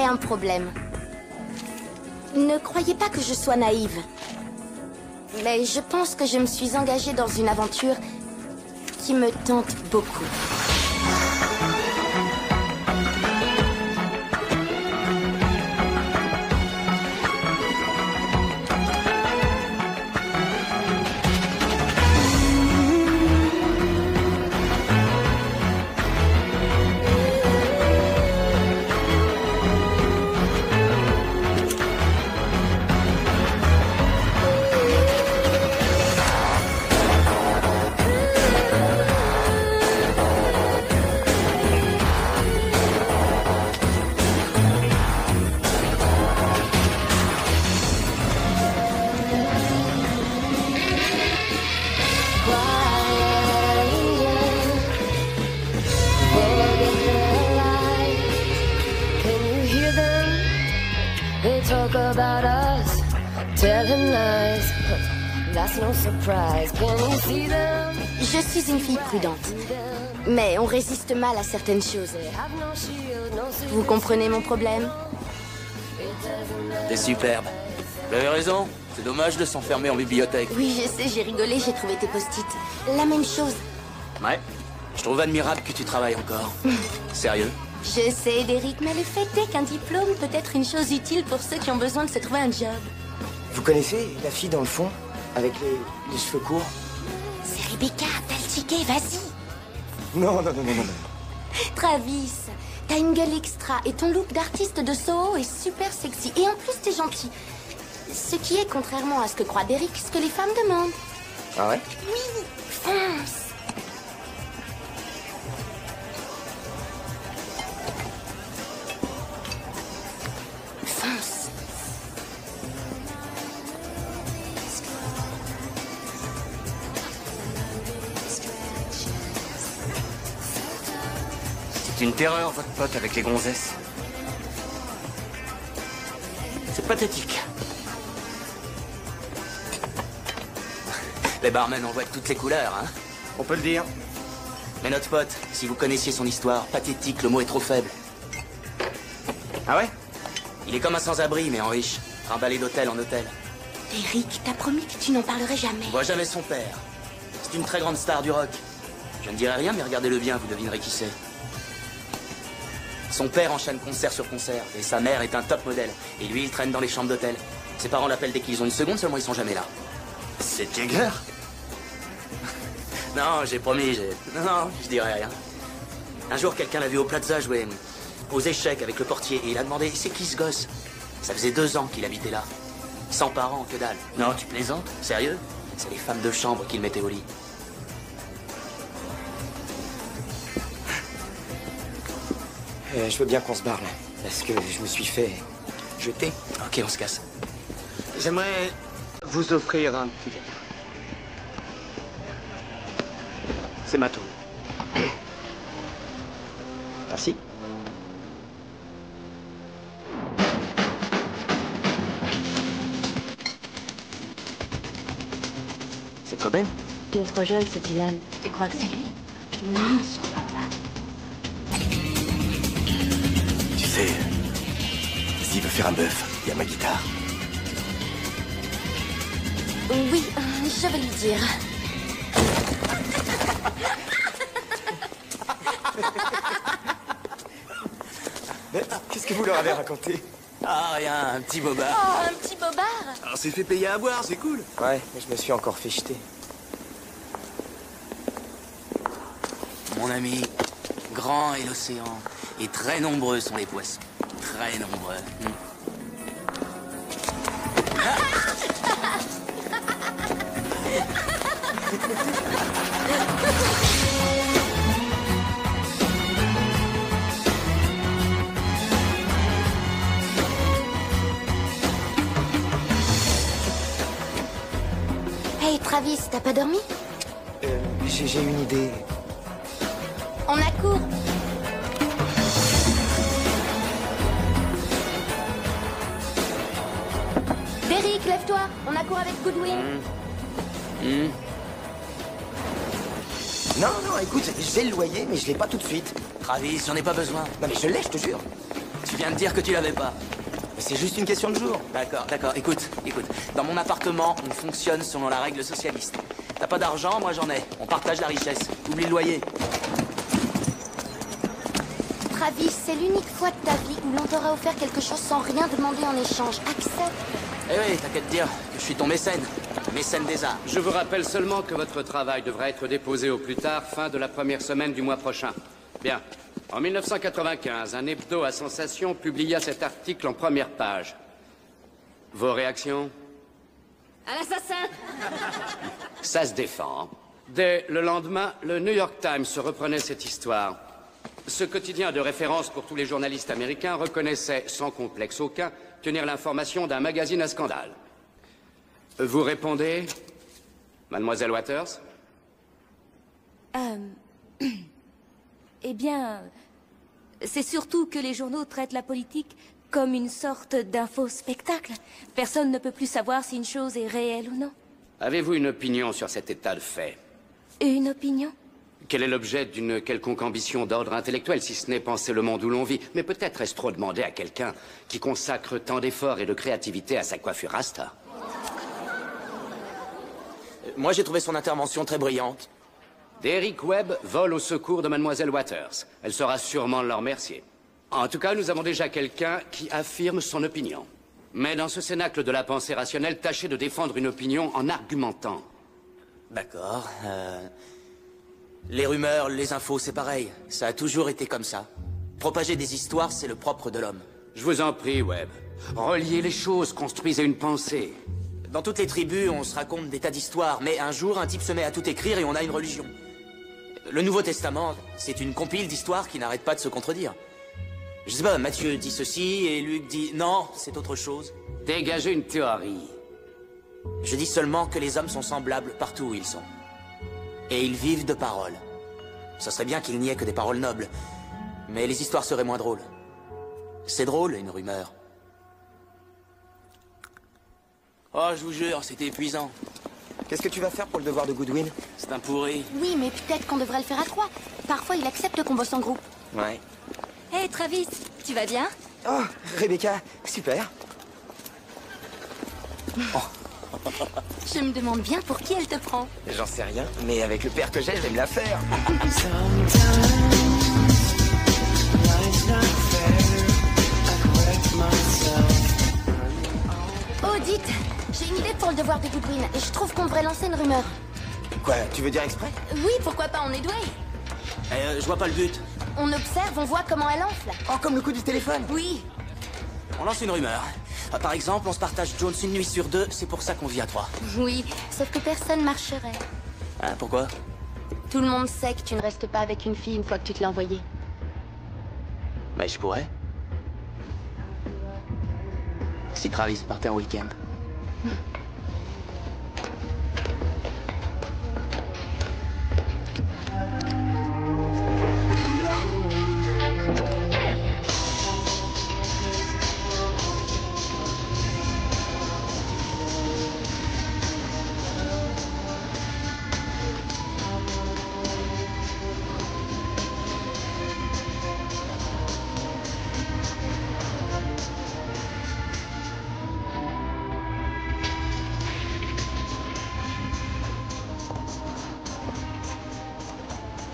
un problème. Ne croyez pas que je sois naïve. Mais je pense que je me suis engagée dans une aventure qui me tente beaucoup. Je suis une fille prudente, mais on résiste mal à certaines choses. Vous comprenez mon problème? T'es superbe. Vous avez raison, c'est dommage de s'enfermer en bibliothèque. Oui, je sais, j'ai rigolé, j'ai trouvé tes post-it. La même chose. Ouais, je trouve admirable que tu travailles encore. Sérieux? Je sais, Derek, mais le fait est qu'un diplôme peut être une chose utile pour ceux qui ont besoin de se trouver un job. Vous connaissez la fille dans le fond, avec les cheveux courts? C'est Rebecca, t'as le ticket, vas-y. Non. Travis, t'as une gueule extra et ton look d'artiste de Soho est super sexy. Et en plus, t'es gentil. Ce qui est, contrairement à ce que croit Derek, ce que les femmes demandent. Ah ouais? Oui, fonce. Fonce. C'est une terreur, votre pote, avec les gonzesses. C'est pathétique. Les barmen en voient de toutes les couleurs, hein? On peut le dire. Mais notre pote, si vous connaissiez son histoire, pathétique, le mot est trop faible. Ah ouais? Il est comme un sans-abri, mais en riche. Trimballé d'hôtel en hôtel. Derek, t'as promis que tu n'en parlerais jamais. On voit jamais son père. C'est une très grande star du rock. Je ne dirai rien, mais regardez-le bien, vous devinerez qui c'est. Son père enchaîne concert sur concert, et sa mère est un top modèle. Et lui, il traîne dans les chambres d'hôtel. Ses parents l'appellent dès qu'ils ont une seconde, seulement ils sont jamais là. C'est Jagger? Non, j'ai promis, Non, je dirai rien. Un jour, quelqu'un l'a vu au Plaza jouer aux échecs avec le portier, et il a demandé « C'est qui ce gosse ?» Ça faisait 2 ans qu'il habitait là. Sans parents, que dalle. Non, tu plaisantes? Sérieux? C'est les femmes de chambre qu'il mettait au lit. Je veux bien qu'on se barre là, parce que je me suis fait jeter. Ok, on se casse. J'aimerais vous offrir un petit gâteau. C'est ma tour. Merci. C'est Cobain? Tu es trop jeune, ce Dylan. Tu crois que c'est lui? Non, je crois pas. Tu sais, s'il veut faire un bœuf, il y a ma guitare. Oui, je vais lui dire. Mais qu'est-ce que vous leur avez raconté? Ah, rien, un petit bobard. Oh, un petit bobard. On s'est fait payer à boire, c'est cool. Ouais, mais je me suis encore fait jeter. Mon ami, grand est l'océan, et très nombreux sont les poissons. Très nombreux. Hey, Travis, t'as pas dormi? J'ai une idée. On accourt. Derek, lève-toi. On accourt avec Goodwin. Non, écoute, j'ai le loyer, mais je l'ai pas tout de suite. Travis, j'en ai pas besoin. Non, mais je l'ai, je te jure. Tu viens de dire que tu l'avais pas. C'est juste une question de jour. D'accord, d'accord. Écoute. Dans mon appartement, on fonctionne selon la règle socialiste. T'as pas d'argent, moi j'en ai. On partage la richesse. Oublie le loyer. Travis, c'est l'unique fois de ta vie où l'on t'aura offert quelque chose sans rien demander en échange. Accepte. Eh oui, t'as qu'à te dire que je suis ton mécène. Mécène des arts. Je vous rappelle seulement que votre travail devra être déposé au plus tard, fin de la première semaine du mois prochain. Bien. En 1995, un hebdo à sensation publia cet article en première page. Vos réactions? À l'assassin! Ça se défend. Dès le lendemain, le New York Times reprenait cette histoire. Ce quotidien de référence pour tous les journalistes américains reconnaissait, sans complexe aucun, tenir l'information d'un magazine à scandale. Vous répondez, Mademoiselle Waters? Eh bien, c'est surtout que les journaux traitent la politique comme une sorte d'info-spectacle. Personne ne peut plus savoir si une chose est réelle ou non. Avez-vous une opinion sur cet état de fait? Une opinion? Quel est l'objet d'une quelconque ambition d'ordre intellectuel, si ce n'est penser le monde où l'on vit? Mais peut-être est-ce trop demander à quelqu'un qui consacre tant d'efforts et de créativité à sa coiffure rasta. Moi, j'ai trouvé son intervention très brillante. Derek Webb vole au secours de Mademoiselle Waters. Elle saura sûrement le remercier. En tout cas, nous avons déjà quelqu'un qui affirme son opinion. Mais dans ce cénacle de la pensée rationnelle, tâchez de défendre une opinion en argumentant. D'accord. Les rumeurs, les infos, c'est pareil. Ça a toujours été comme ça. Propager des histoires, c'est le propre de l'homme. Je vous en prie, Webb. Reliez les choses, construisez une pensée. Dans toutes les tribus, on se raconte des tas d'histoires, mais un jour, un type se met à tout écrire et on a une religion. Le Nouveau Testament, c'est une compile d'histoires qui n'arrête pas de se contredire. Je sais pas, Matthieu dit ceci et Luc dit non, c'est autre chose. Dégagez une théorie. Je dis seulement que les hommes sont semblables partout où ils sont. Et ils vivent de paroles. Ça serait bien qu'il n'y ait que des paroles nobles, mais les histoires seraient moins drôles. C'est drôle, une rumeur. Oh, je vous jure, c'était épuisant. Qu'est-ce que tu vas faire pour le devoir de Goodwin? C'est un pourri. Oui, mais peut-être qu'on devrait le faire à trois. Parfois, il accepte qu'on bosse en groupe. Ouais. Hé, Travis, tu vas bien? Oh, Rebecca, super. Je me demande bien pour qui elle te prend. J'en sais rien, mais avec le père que j'ai, j'aime la faire. Oh, dites, j'ai une idée pour le devoir de Goodwin. Et je trouve qu'on devrait lancer une rumeur. Quoi, tu veux dire exprès? Oui, pourquoi pas, on est doué. Je vois pas le but. On observe, on voit comment elle enfle. Oh, comme le coup du téléphone. Oui. On lance une rumeur. Par exemple, on se partage Jones une nuit sur deux, c'est pour ça qu'on vit à trois. Oui, sauf que personne marcherait. Ah, pourquoi? Tout le monde sait que tu ne restes pas avec une fille une fois que tu te l'as envoyée. Mais je pourrais. Si Travis partait en week-end.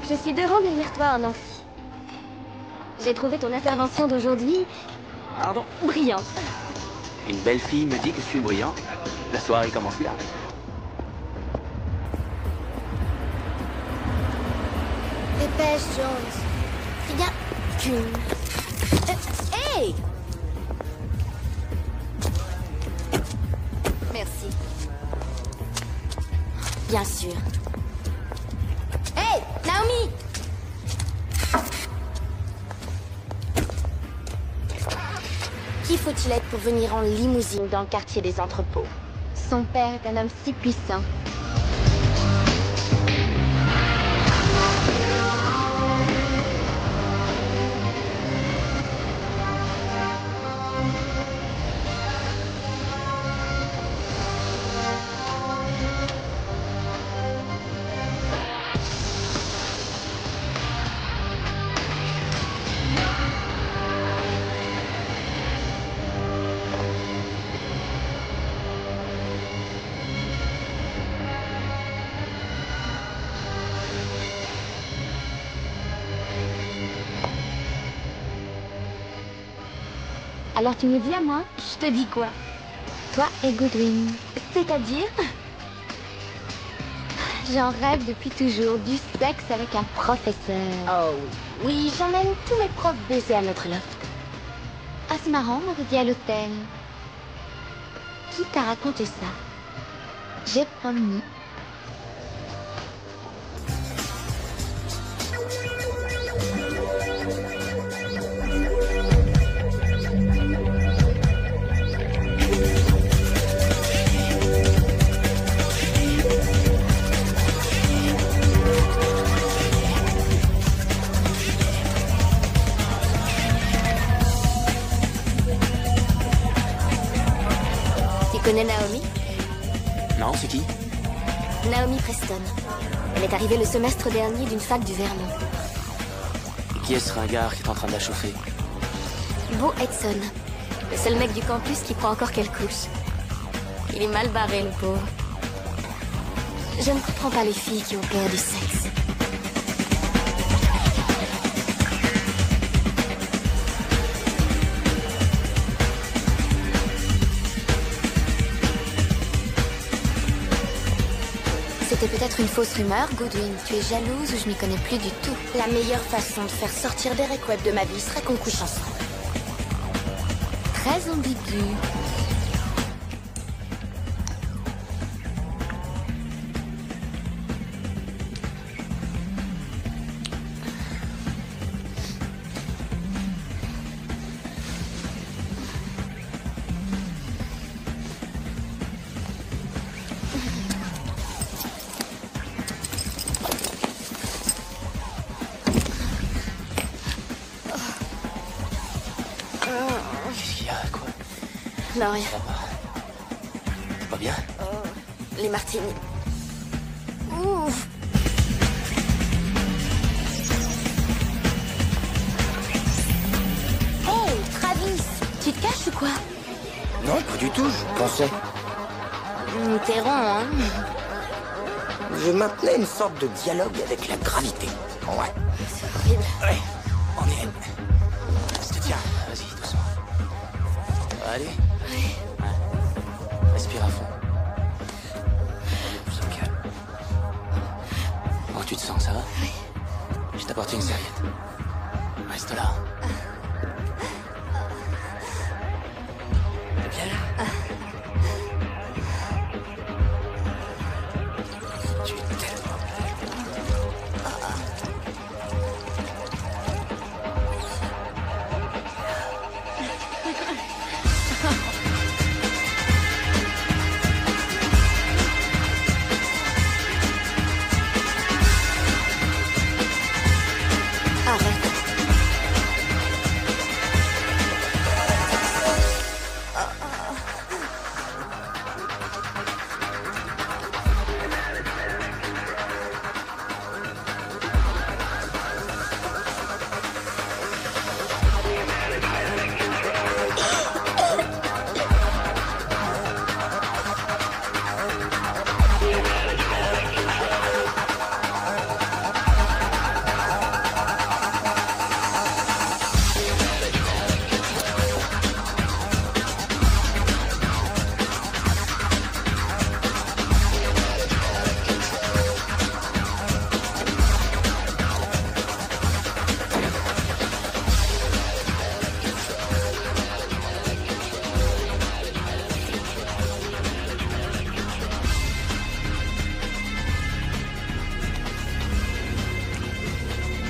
Je suis 2 rangs derrière toi, Nancy. J'ai trouvé ton intervention d'aujourd'hui Pardon? brillante. Une belle fille me dit que je suis brillant. La soirée commence là. Dépêche, Jones. Rien qu'une. Hey! Merci. Bien sûr. Hey, Naomi! Qui faut-il être pour venir en limousine dans le quartier des entrepôts? Son père est un homme si puissant. Alors tu me dis à moi? Je te dis quoi? Toi et Goodwin. C'est-à-dire? J'en rêve depuis toujours, du sexe avec un professeur. Oh oui, j'emmène tous mes profs baiser à notre loft. Ah, c'est marrant, on m'avait dit à l'hôtel. Qui t'a raconté ça? J'ai promis. Tu connais Naomi? Non, c'est qui? Naomi Preston. Elle est arrivée le semestre dernier d'une fac du Vermont. Et qui est ce ringard qui est en train de la chauffer? Beau Edson. Le seul mec du campus qui prend encore quelques couches. Il est mal barré, le pauvre. Je ne comprends pas les filles qui ont peur du sexe. C'était peut-être une fausse rumeur, Goodwin. Tu es jalouse ou je m'y connais plus du tout. La meilleure façon de faire sortir Derek Webb de ma vie serait qu'on couche ensemble. Très ambigu. Qu'est-ce qu'il y a, quoi? Non, rien. T'es pas bien? Les martinis. Ouf. Hey, Travis, tu te caches ou quoi? Non, pas du tout, je pensais. T'es rond, hein? Je maintenais une sorte de dialogue avec la gravité. Ouais. C'est horrible. Ouais, on est... Je te tiens. Vas-y, doucement. Allez. Ouais. Respire à fond. Plus au calme. Comment tu te sens, ça va? Oui. Je t'apporte une serviette. Reste là. Viens là. Tu t'aimes. Arrête.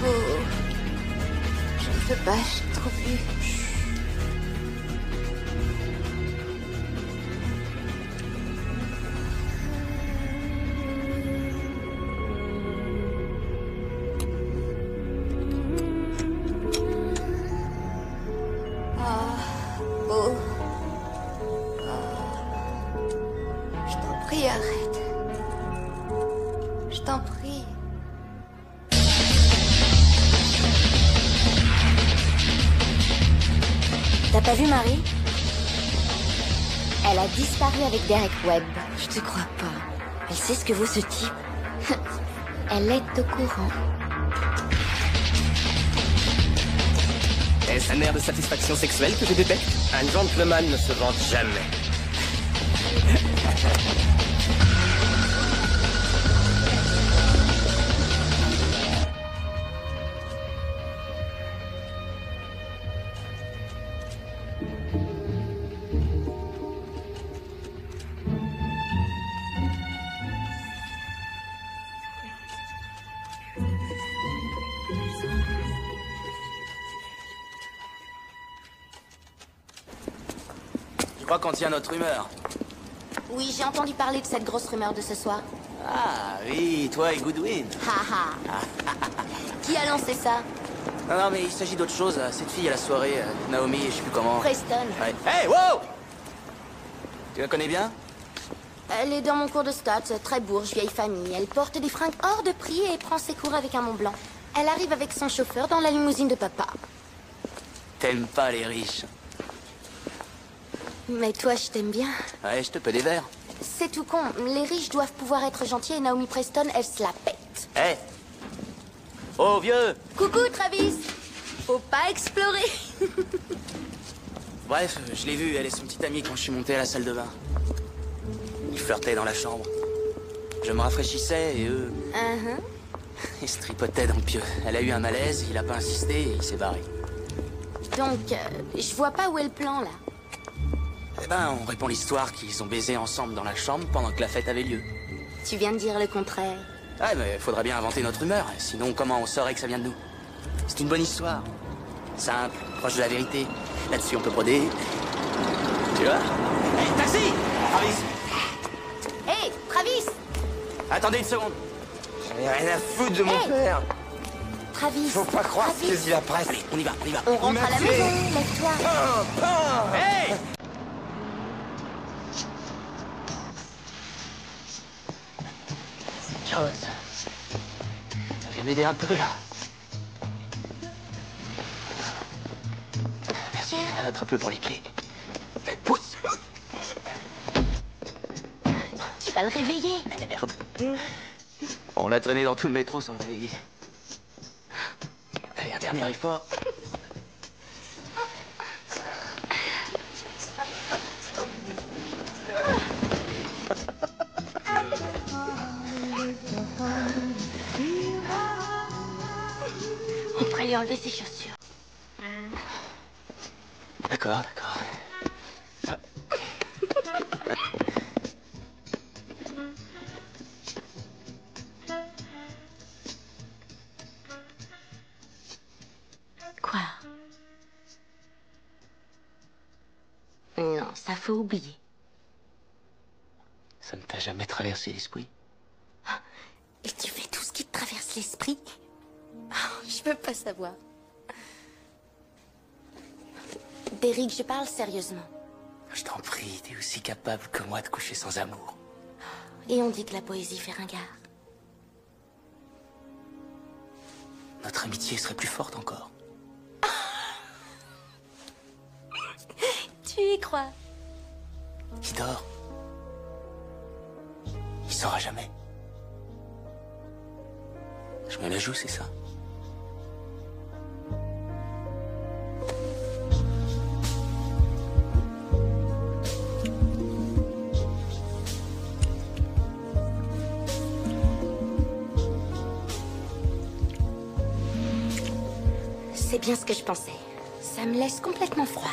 Oh. Je ne peux pas, j'ai trop bu. Oh. Je t'en prie, arrête. Je t'en prie. T'as pas vu Marie? Elle a disparu avec Derek Webb. Je te crois pas. Elle sait ce que vaut ce type. Elle est au courant. Est-ce un air de satisfaction sexuelle que je détecte? Un gentleman ne se vante jamais. Je crois qu'on tient notre rumeur. Oui, j'ai entendu parler de cette grosse rumeur de ce soir. Ah oui, toi et Goodwin. Haha. Qui a lancé ça? Non, mais il s'agit d'autre chose. Cette fille à la soirée, Naomi, je sais plus comment. Preston. Ouais. Hey, wow! Tu la connais bien? Elle est dans mon cours de stats, très bourge, vieille famille. Elle porte des fringues hors de prix et prend ses cours avec un Mont Blanc. Elle arrive avec son chauffeur dans la limousine de papa. T'aimes pas les riches? Mais toi, je t'aime bien. Ouais, je te peux des verres. C'est tout con. Les riches doivent pouvoir être gentils et Naomi Preston, elle se la pète. Hé! Oh, vieux! Coucou, Travis. Faut pas explorer. Bref, je l'ai vue, elle et son petit ami quand je suis monté à la salle de bain. Ils flirtaient dans la chambre. Je me rafraîchissais et eux... Ils se tripotaient dans le pieu. Elle a eu un malaise, il a pas insisté et il s'est barré. Donc, je vois pas où est le plan, là. Eh ben, on répond l'histoire qu'ils ont baisé ensemble dans la chambre pendant que la fête avait lieu. Tu viens de dire le contraire. Ouais, mais faudrait bien inventer notre rumeur, sinon comment on saurait que ça vient de nous? C'est une bonne histoire. Simple, proche de la vérité. Là-dessus, on peut broder. Tu vois? Hé, taxi! Travis! Hé, Travis! Attendez une seconde. J'en ai rien à foutre de mon Hey. père. Travis! Faut pas croire ce Travis. que dit la presse. Allez, on y va, on y va. On rentre à la Il m'a maison, fait. lève-toi. Hey! Charles, viens m'aider un peu, là. Merci, attrape-le pour les pieds. Pousse! Tu vas le réveiller. Merde. On l'a traîné dans tout le métro sans le réveiller. Allez, un dernier effort. On pourrait lui enlever ses chaussures. D'accord, d'accord. Quoi? Non, ça faut oublier. Ça ne t'a jamais traversé l'esprit? Et tu fais tout ce qui te traverse l'esprit? Oh, je veux pas savoir. Derek, je parle sérieusement. Je t'en prie, t'es aussi capable que moi de coucher sans amour. Et on dit que la poésie fait ringard. Notre amitié serait plus forte encore. Tu y crois? Il dort. Il saura jamais. Je me la joue, c'est ça? C'est bien ce que je pensais. Ça me laisse complètement froide.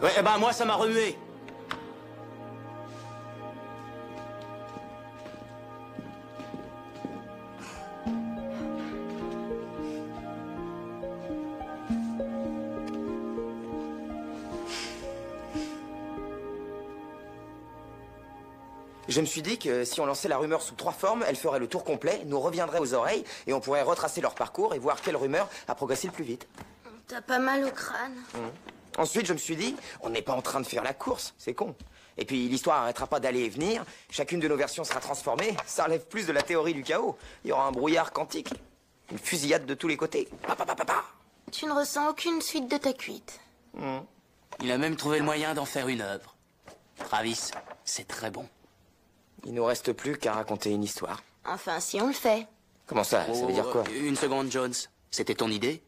Ouais, eh ben moi, ça m'a remué. Je me suis dit que si on lançait la rumeur sous 3 formes, elle ferait le tour complet, nous reviendrait aux oreilles, et on pourrait retracer leur parcours et voir quelle rumeur a progressé le plus vite. T'as pas mal au crâne. Ensuite, je me suis dit, on n'est pas en train de faire la course, c'est con. Et puis, l'histoire arrêtera pas d'aller et venir, chacune de nos versions sera transformée, ça relève plus de la théorie du chaos. Il y aura un brouillard quantique, une fusillade de tous les côtés. Pa, pa, pa, pa, pa. Tu ne ressens aucune suite de ta cuite. Il a même trouvé le moyen d'en faire une œuvre. Travis, c'est très bon. Il nous reste plus qu'à raconter une histoire. Enfin, si on le fait. Comment ça? Ça veut dire quoi? Une seconde, Jones. C'était ton idée?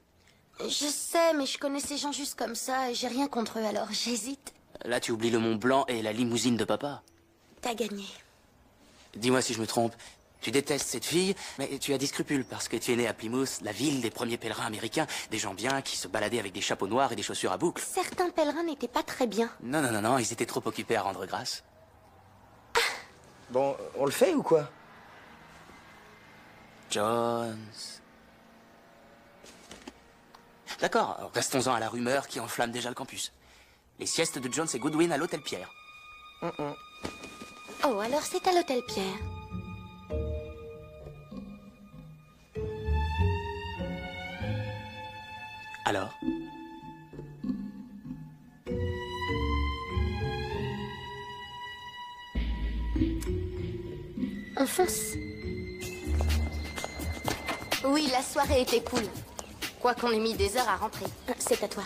Je sais, mais je connais ces gens juste comme ça et j'ai rien contre eux, alors j'hésite. Là, tu oublies le Mont Blanc et la limousine de papa. T'as gagné. Dis-moi si je me trompe. Tu détestes cette fille, mais tu as des scrupules parce que tu es né à Plymouth, la ville des premiers pèlerins américains, des gens bien qui se baladaient avec des chapeaux noirs et des chaussures à boucles. Certains pèlerins n'étaient pas très bien. Non, non, non, non, ils étaient trop occupés à rendre grâce. Bon, on le fait ou quoi? Jones... D'accord, restons-en à la rumeur qui enflamme déjà le campus. Les siestes de Jones et Goodwin à l'Hôtel Pierre. Oh, alors c'est à l'Hôtel Pierre. Alors? On fonce. Oui, la soirée était cool. Quoi qu'on ait mis des heures à rentrer. C'est à toi.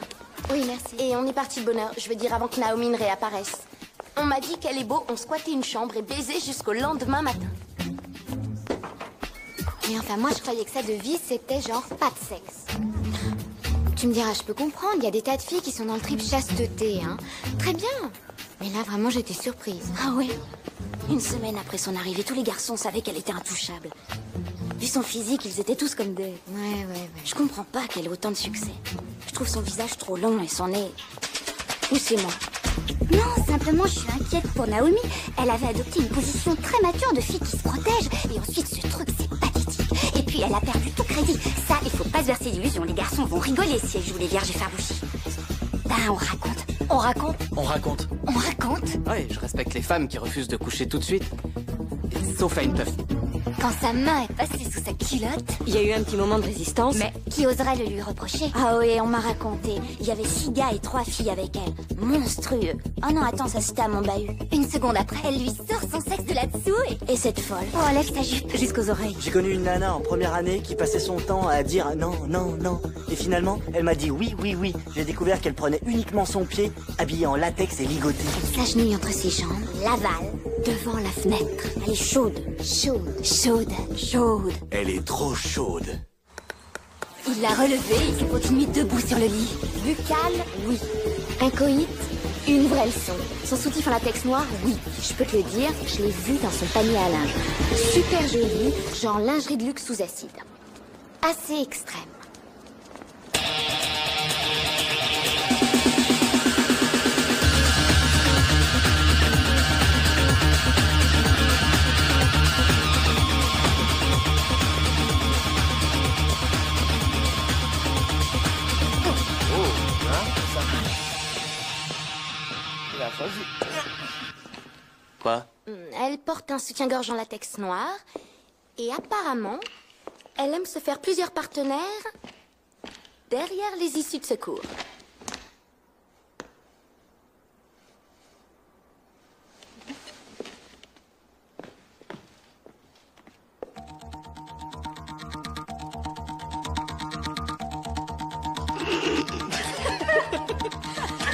Oui, merci. Et on est parti de bonne heure, je veux dire avant que Naomi ne réapparaisse. On m'a dit qu'elle est beau, on squattait une chambre et baisait jusqu'au lendemain matin. Mais enfin, moi, je croyais que ça de vie, c'était genre pas de sexe. Tu me diras, je peux comprendre, il y a des tas de filles qui sont dans le trip chasteté, hein. Très bien. Mais là, vraiment, j'étais surprise. Ah ouais? Une semaine après son arrivée, tous les garçons savaient qu'elle était intouchable. Vu son physique, ils étaient tous comme des... Ouais. Je comprends pas qu'elle ait autant de succès. Je trouve son visage trop long et son nez... Ou c'est moi? Non, simplement, je suis inquiète pour Naomi. Elle avait adopté une position très mature de fille qui se protège. Et ensuite, ce truc, c'est pathétique. Et puis, elle a perdu tout crédit. Ça, il faut pas se verser d'illusions. Les garçons vont rigoler si elle joue les vierges effarouchies. Ben, on raconte. On raconte? On raconte. On raconte? Oui, je respecte les femmes qui refusent de coucher tout de suite. Sauf à une puff. Quand sa main est passée sous sa culotte... Il y a eu un petit moment de résistance. Mais qui oserait le lui reprocher? Ah oui, on m'a raconté. Il y avait 6 gars et 3 filles avec elle. Monstrueux. Oh non, attends, ça c'était à mon bahut. Une seconde après, elle lui sort son sexe de là-dessous Et cette folle. Oh, lève ta jupe. Jusqu'aux oreilles. J'ai connu une nana en première année qui passait son temps à dire non, non, non. Et finalement, elle m'a dit oui, oui, oui. J'ai découvert qu'elle prenait uniquement son pied, habillé en latex et ligoté. S'agenouille entre ses jambes, l'avale, devant la fenêtre. Elle est chaude. Chaude, chaude, chaude. Elle est trop chaude. Il l'a relevée et s'est continué debout sur le lit. Buccal, oui. Incoïte, une vraie leçon. Son soutif en latex noir, oui. Je peux te le dire, je l'ai vu dans son panier à linge. Super joli, genre lingerie de luxe sous acide. Assez extrême. Quoi? Elle porte un soutien-gorge en latex noir. Et apparemment, elle aime se faire plusieurs partenaires derrière les issues de secours.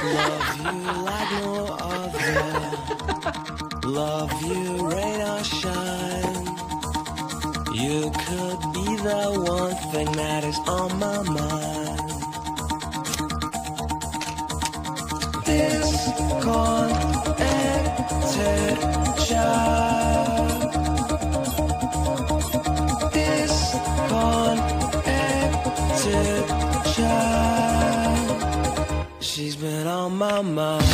Love you like no other. Love you, rain or shine. You could be the one thing that is on my mind. This connected child. This connected child. She's been on my mind.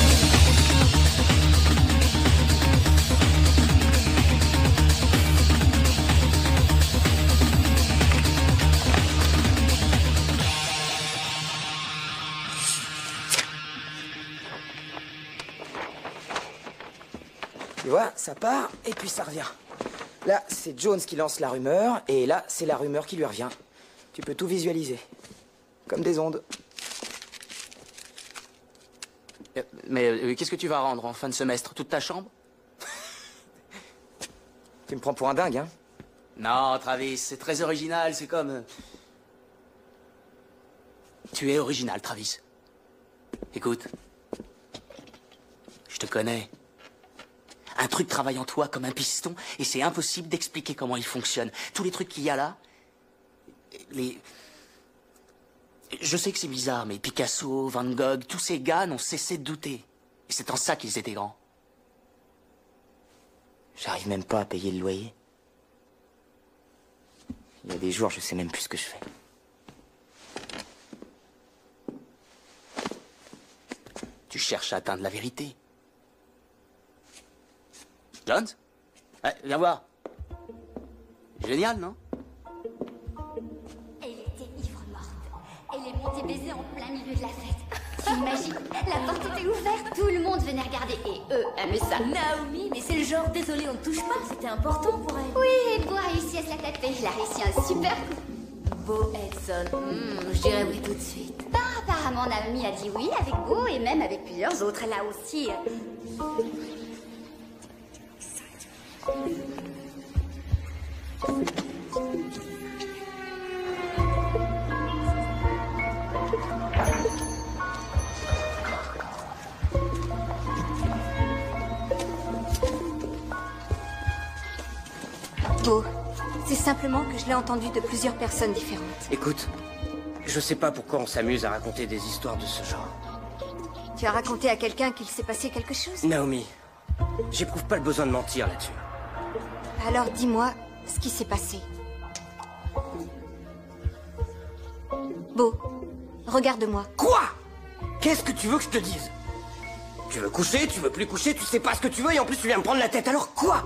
Tu vois, ça part et puis ça revient. Là, c'est Jones qui lance la rumeur et là, c'est la rumeur qui lui revient. Tu peux tout visualiser. Comme des ondes. Mais qu'est-ce que tu vas rendre en fin de semestre? Toute ta chambre? Tu me prends pour un dingue, hein? Non, Travis, c'est très original, c'est comme... Tu es original, Travis. Écoute, je te connais. Un truc travaille en toi comme un piston, et c'est impossible d'expliquer comment il fonctionne. Tous les trucs qu'il y a là, Je sais que c'est bizarre, mais Picasso, Van Gogh, tous ces gars n'ont cessé de douter. Et c'est en ça qu'ils étaient grands. J'arrive même pas à payer le loyer. Il y a des jours, je sais même plus ce que je fais. Tu cherches à atteindre la vérité. Jones? Ouais, viens voir. Génial, non? Elle était ivre-morte. Elle est montée baiser en plein milieu de la fête. T'imagines? La porte était ouverte, tout le monde venait regarder. Et eux aimaient ça. Naomi, mais c'est le genre, désolé, on ne touche pas, c'était important pour elle. Oui, et Beau a réussi à se la taper. Il a réussi un super coup. Beau Edson, je dirais oui tout de suite. Bah, apparemment, Naomi a dit oui avec Beau et même avec plusieurs autres. Elle a aussi... Beau, c'est simplement que je l'ai entendu de plusieurs personnes différentes. Écoute, je sais pas pourquoi on s'amuse à raconter des histoires de ce genre. Tu as raconté à quelqu'un qu'il s'est passé quelque chose? Naomi, j'éprouve pas le besoin de mentir là-dessus. Alors dis-moi ce qui s'est passé. Beau, regarde-moi. Quoi? Qu'est-ce que tu veux que je te dise? Tu veux coucher, tu veux plus coucher, tu sais pas ce que tu veux et en plus tu viens me prendre la tête, alors quoi?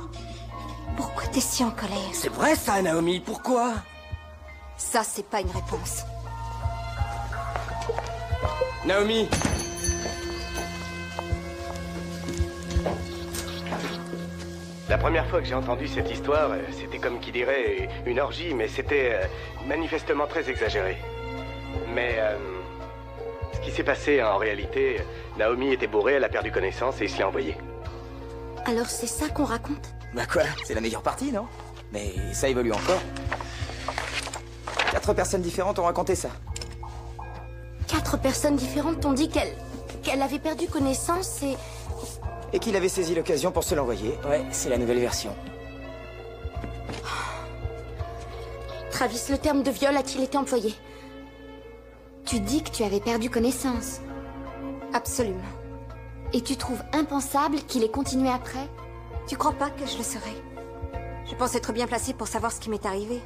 Pourquoi t'es si en colère? C'est vrai ça, Naomi, pourquoi? Ça, c'est pas une réponse. Naomi! La première fois que j'ai entendu cette histoire, c'était comme qui dirait une orgie, mais c'était manifestement très exagéré. Mais ce qui s'est passé en réalité, Naomi était bourrée, elle a perdu connaissance et il se l'a envoyée. Alors c'est ça qu'on raconte? Bah quoi, c'est la meilleure partie, non? Mais ça évolue encore. 4 personnes différentes ont raconté ça. 4 personnes différentes t'ont dit qu'elle avait perdu connaissance Et qu'il avait saisi l'occasion pour se l'envoyer. Ouais, c'est la nouvelle version. Travis, le terme de viol a-t-il été employé? Tu dis que tu avais perdu connaissance. Absolument. Et tu trouves impensable qu'il ait continué après? Tu crois pas que je le saurais? Je pense être bien placée pour savoir ce qui m'est arrivé.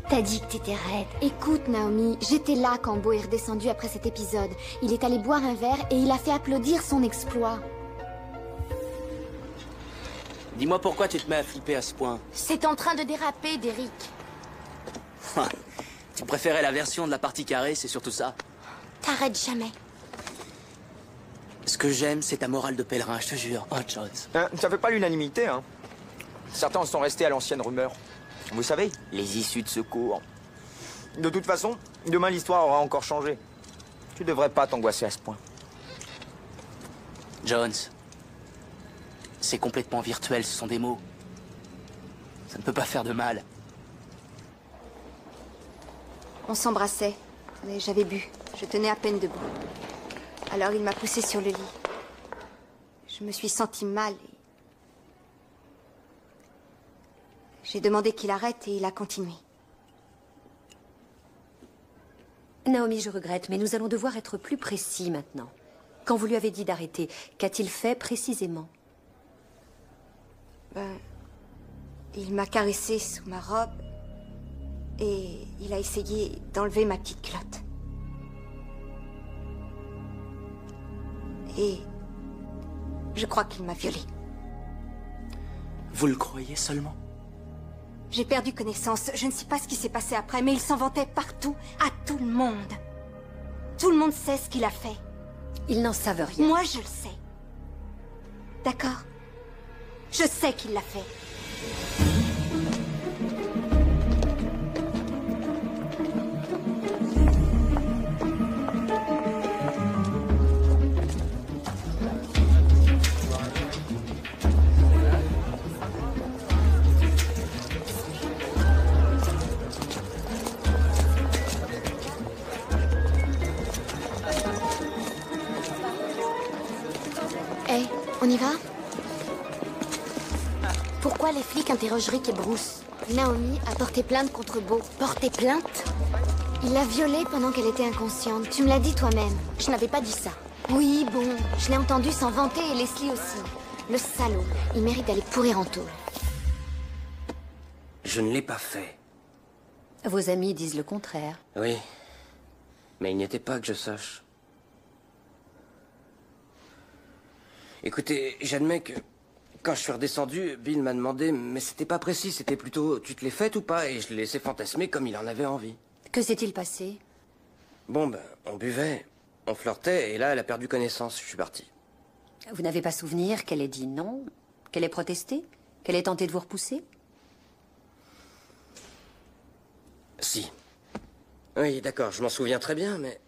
T'as dit que t'étais raide. Écoute, Naomi, j'étais là quand Beau est redescendu après cet épisode. Il est allé boire un verre et il a fait applaudir son exploit. Dis-moi pourquoi tu te mets à flipper à ce point. C'est en train de déraper, Derek. Tu préférais la version de la partie carrée, c'est surtout ça. T'arrêtes jamais. Ce que j'aime, c'est ta morale de pèlerin, je te jure. Oh, Jones. Ça fait pas l'unanimité, hein. Certains sont restés à l'ancienne rumeur. Vous savez, les issues de secours. De toute façon, demain l'histoire aura encore changé. Tu devrais pas t'angoisser à ce point. Jones, c'est complètement virtuel, ce sont des mots. Ça ne peut pas faire de mal. On s'embrassait, mais j'avais bu. Je tenais à peine debout. Alors il m'a poussée sur le lit. Je me suis sentie mal et... J'ai demandé qu'il arrête et il a continué. Naomi, je regrette, mais nous allons devoir être plus précis maintenant. Quand vous lui avez dit d'arrêter, qu'a-t-il fait précisément? Il m'a caressée sous ma robe et il a essayé d'enlever ma petite culotte. Et je crois qu'il m'a violée. Vous le croyez seulement? J'ai perdu connaissance. Je ne sais pas ce qui s'est passé après, mais il s'en vantait partout, à tout le monde. Tout le monde sait ce qu'il a fait. Ils n'en savent rien. Moi, je le sais. D'accord? Je sais qu'il l'a fait. On y va? Pourquoi les flics interrogent Rick et Bruce? Naomi a porté plainte contre Beau. Porté plainte? Il l'a violée pendant qu'elle était inconsciente. Tu me l'as dit toi-même. Je n'avais pas dit ça. Oui, bon, je l'ai entendu s'en vanter et Leslie aussi. Le salaud, il mérite d'aller pourrir en tôle. Je ne l'ai pas fait. Vos amis disent le contraire. Oui. Mais il n'y était pas que je sache. Écoutez, j'admets que quand je suis redescendu, Bill m'a demandé, mais c'était pas précis, c'était plutôt tu te l'es faite ou pas, et je l'ai laissé fantasmer comme il en avait envie. Que s'est-il passé? Bon, ben, on buvait, on flirtait, et là, elle a perdu connaissance, je suis parti. Vous n'avez pas souvenir qu'elle ait dit non? Qu'elle ait protesté? Qu'elle ait tenté de vous repousser? Si. Oui, d'accord, je m'en souviens très bien, mais...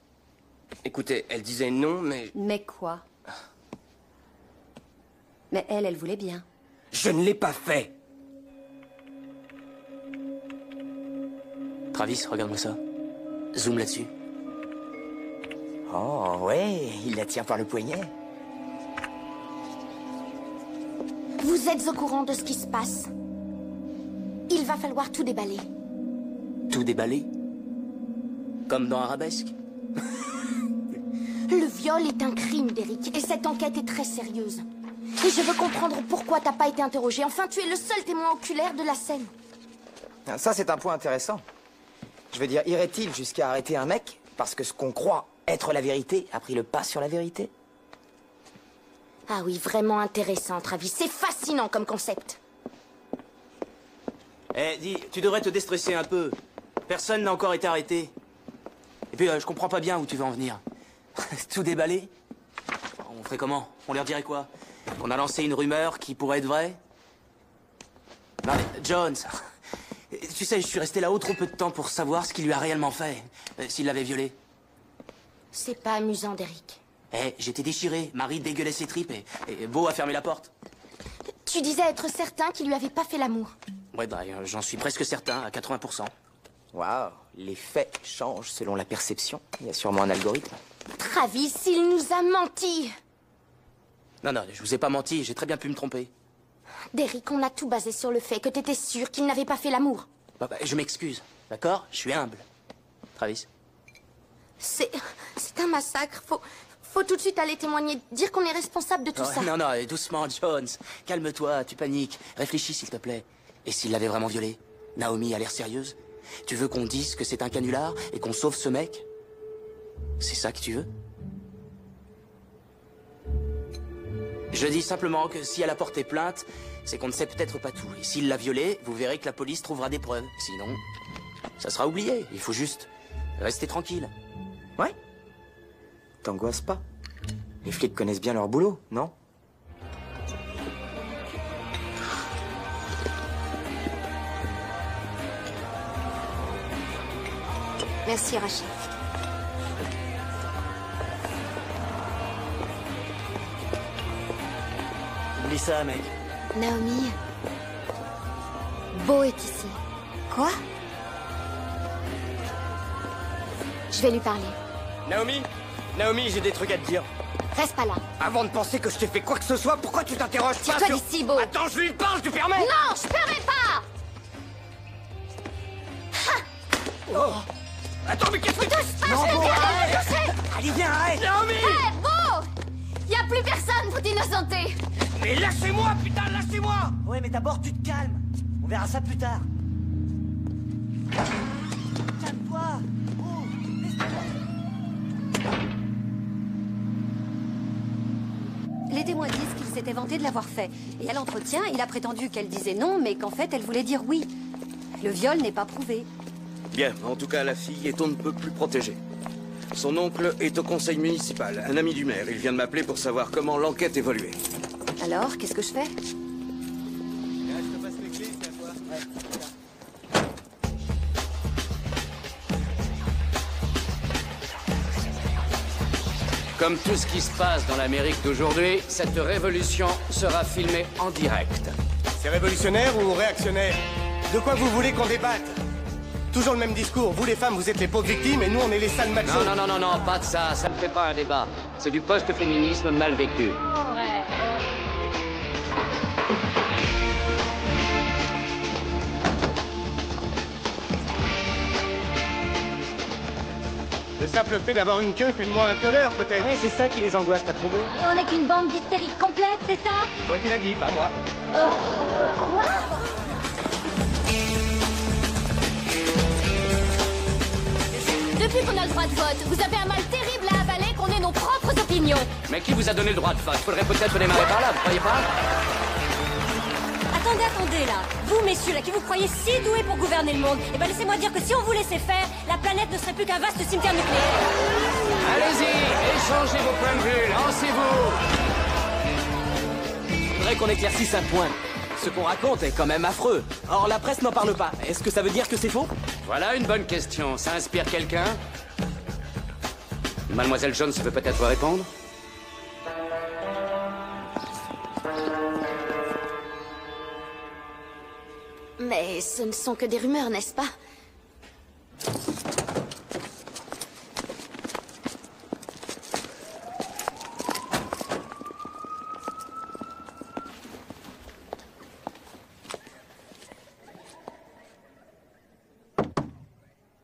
Écoutez, elle disait non, mais... Mais quoi? Mais elle voulait bien. Je ne l'ai pas fait! Travis, regarde-moi ça. Zoom là-dessus. Oh, ouais, il la tient par le poignet. Vous êtes au courant de ce qui se passe? Il va falloir tout déballer. Tout déballé? Comme dans Arabesque? Le viol est un crime, Derek, et cette enquête est très sérieuse. Et je veux comprendre pourquoi t'as pas été interrogé. Enfin, tu es le seul témoin oculaire de la scène. Ça, c'est un point intéressant. Je veux dire, irait-il jusqu'à arrêter un mec parce que ce qu'on croit être la vérité a pris le pas sur la vérité? Ah oui, vraiment intéressant, Travis. C'est fascinant comme concept. Eh, dis, tu devrais te déstresser un peu. Personne n'a encore été arrêté. Et puis, je comprends pas bien où tu veux en venir. Tout déballer? On ferait comment? On leur dirait quoi? On a lancé une rumeur qui pourrait être vraie? Non, mais Jones, tu sais, je suis resté là-haut trop peu de temps pour savoir ce qu'il lui a réellement fait. S'il l'avait violée. C'est pas amusant, Derek. Eh, j'étais déchiré. Marie dégueulait ses tripes et Beau a fermé la porte. Tu disais être certain qu'il lui avait pas fait l'amour. Ouais, bah, j'en suis presque certain, à 80%. Waouh, les faits changent selon la perception. Il y a sûrement un algorithme. Travis, il nous a menti. Non, non, je vous ai pas menti, j'ai très bien pu me tromper. Derek, on a tout basé sur le fait que t'étais sûr qu'il n'avait pas fait l'amour. Bah, je m'excuse, d'accord? Je suis humble. Travis? C'est un massacre. Faut tout de suite aller témoigner, dire qu'on est responsable de tout ça. Non, non, doucement, Jones. Calme-toi, tu paniques. Réfléchis, s'il te plaît. Et s'il l'avait vraiment violée? Naomi a l'air sérieuse? Tu veux qu'on dise que c'est un canular et qu'on sauve ce mec? C'est ça que tu veux? Je dis simplement que si elle a porté plainte, c'est qu'on ne sait peut-être pas tout. Et s'il l'a violée, vous verrez que la police trouvera des preuves. Sinon, ça sera oublié. Il faut juste rester tranquille. Ouais. T'angoisses pas. Les flics connaissent bien leur boulot, non? Merci, Rachel. Oublie ça, mec. Naomi, Beau est ici. Quoi? Je vais lui parler. Naomi? Naomi, j'ai des trucs à te dire. Reste pas là. Avant de penser que je t'ai fait quoi que ce soit, pourquoi tu t'interroges pas Tire-toi sur... d'ici, Beau. Attends, je lui parle, tu permets? Non, je permets pas. Oh. Attends, mais qu'est-ce que tu... Non, Beau, arrête. Allez, viens, arrête. Naomi! Hé, Beau! Y a plus personne pour t'innocenter. Mais lâchez-moi, putain, lâchez-moi! Ouais, mais d'abord, tu te calmes. On verra ça plus tard. Calme-toi. Oh, Les témoins disent qu'il s'était vanté de l'avoir fait. Et à l'entretien, il a prétendu qu'elle disait non, mais qu'en fait, elle voulait dire oui. Le viol n'est pas prouvé. Bien, en tout cas, la fille est on ne peut plus protégée. Son oncle est au conseil municipal, un ami du maire. Il vient de m'appeler pour savoir comment l'enquête évoluait. Alors, qu'est-ce que je fais? Comme tout ce qui se passe dans l'Amérique d'aujourd'hui, cette révolution sera filmée en direct. C'est révolutionnaire ou réactionnaire? De quoi vous voulez qu'on débatte? Toujours le même discours. Vous, les femmes, vous êtes les pauvres victimes et nous, on est les sales machos. Non, non, non, non, non, pas de ça. Ça ne fait pas un débat. C'est du post-féminisme mal vécu. simple fait d'avoir une queue fait de moi un colère, peut-être. Ouais, c'est ça qui les angoisse, t'as trouvé? Et on n'est qu'une bande d'hystériques complète, c'est ça? Toi qui l'as dit, pas moi. Quoi? Depuis qu'on a le droit de vote, vous avez un mal terrible à avaler qu'on ait nos propres opinions. Mais qui vous a donné le droit de vote? Faudrait peut-être démarrer par là, vous croyez pas? Attendez, là. Vous, messieurs, là, qui vous croyez si doués pour gouverner le monde, eh ben laissez-moi dire que si on vous laissait faire, la planète ne serait plus qu'un vaste cimetière nucléaire. Allez-y, échangez vos points de vue, lancez-vous. Faudrait qu'on éclaircisse un point. Ce qu'on raconte est quand même affreux. Or, la presse n'en parle pas. Est-ce que ça veut dire que c'est faux? Voilà une bonne question. Ça inspire quelqu'un? Mademoiselle Jones veut peut-être répondre? Mais ce ne sont que des rumeurs, n'est-ce pas?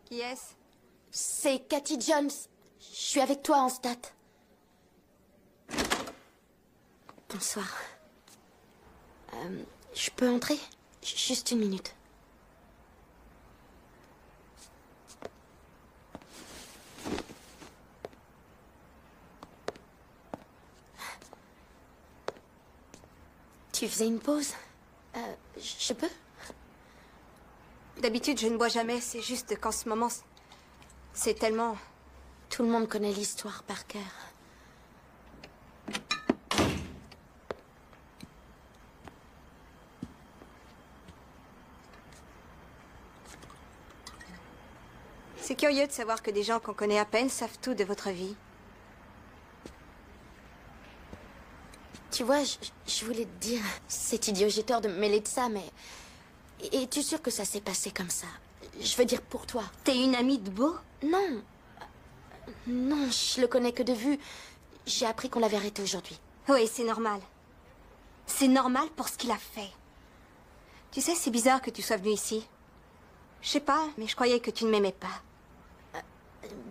Qui est-ce? C'est Cathy Jones. Je suis avec toi en stat. Bonsoir. Je peux entrer? Juste une minute. Tu faisais une pause? Je peux? D'habitude, je ne bois jamais. C'est juste qu'en ce moment, c'est tellement... Tout le monde connaît l'histoire par cœur. C'est curieux de savoir que des gens qu'on connaît à peine savent tout de votre vie. Tu vois, je voulais te dire, c'est idiot, j'ai tort de me mêler de ça, mais... Es-tu sûr que ça s'est passé comme ça? Je veux dire pour toi. T'es une amie de Beau? Non. Non, je le connais que de vue. J'ai appris qu'on l'avait arrêté aujourd'hui. Oui, c'est normal. C'est normal pour ce qu'il a fait. Tu sais, c'est bizarre que tu sois venu ici. Je sais pas, mais je croyais que tu ne m'aimais pas.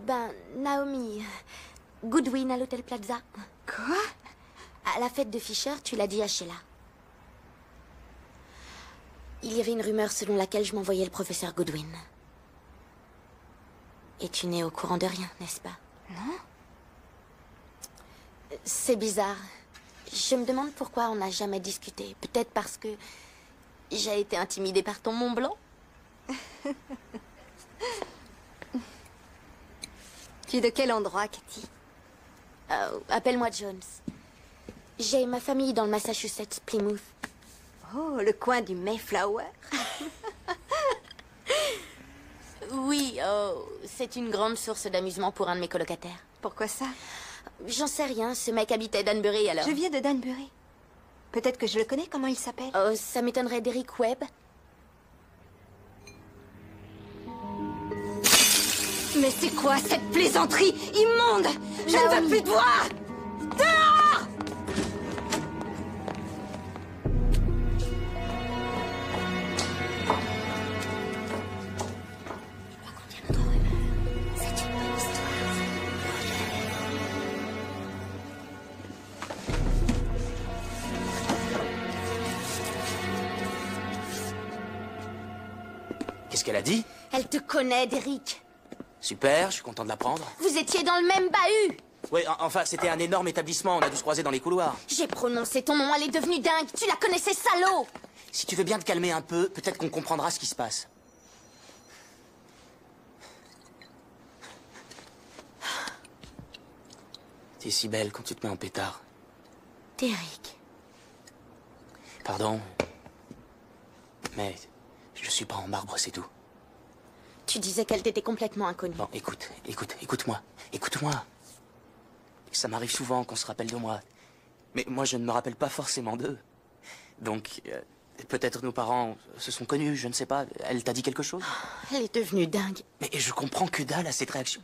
Ben, Naomi... Goodwin à l'Hôtel Plaza. Quoi? À la fête de Fisher, tu l'as dit à Sheila. Il y avait une rumeur selon laquelle je m'envoyais le professeur Goodwin. Et tu n'es au courant de rien, n'est-ce pas? Non. C'est bizarre. Je me demande pourquoi on n'a jamais discuté. Peut-être parce que j'ai été intimidée par ton Mont Blanc? Tu es de quel endroit, Cathy? Appelle-moi Jones. J'ai ma famille dans le Massachusetts, Plymouth. Oh, le coin du Mayflower. Oui, c'est une grande source d'amusement pour un de mes colocataires. Pourquoi ça? J'en sais rien, ce mec habitait Danbury alors. Je viens de Danbury. Peut-être que je le connais, comment il s'appelle? Oh, ça m'étonnerait d'Eric Webb. Mais c'est quoi cette plaisanterie immonde? Je ne veux plus te voir! Dehors! Qu'est-ce qu'elle a dit? Elle te connaît, Derrick. Super, je suis content de l'apprendre. Vous étiez dans le même bahut. Oui, enfin, c'était un énorme établissement, on a dû se croiser dans les couloirs. J'ai prononcé ton nom, elle est devenue dingue. Tu la connaissais, salaud. Si tu veux bien te calmer un peu, peut-être qu'on comprendra ce qui se passe. T'es si belle quand tu te mets en pétard. Derrick. Pardon. Mais je suis pas en marbre, c'est tout. Tu disais qu'elle t'était complètement inconnue. Bon, écoute-moi. Écoute-moi. Ça m'arrive souvent qu'on se rappelle de moi. Mais moi, je ne me rappelle pas forcément d'eux. Donc, peut-être nos parents se sont connus, je ne sais pas. Elle t'a dit quelque chose? Elle est devenue dingue. Mais je comprends que dalle à cette réaction.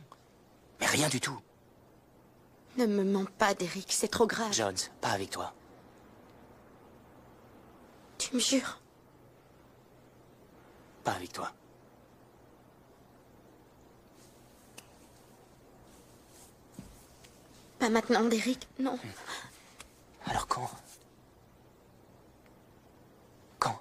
Mais rien du tout. Ne me mens pas, Derrick, c'est trop grave. Jones, pas avec toi. Tu me jures? Pas avec toi. Pas maintenant, Derek, non. Alors quand? Quand?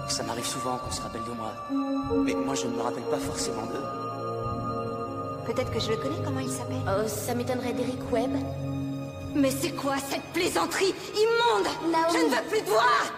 Ça m'arrive souvent qu'on se rappelle de moi. Mais moi, je ne me rappelle pas forcément d'eux. Peut-être que je le connais, comment il s'appelle? Oh, ça m'étonnerait, Derek Webb. Mais c'est quoi cette plaisanterie immonde? Naomi. Je ne veux plus te voir!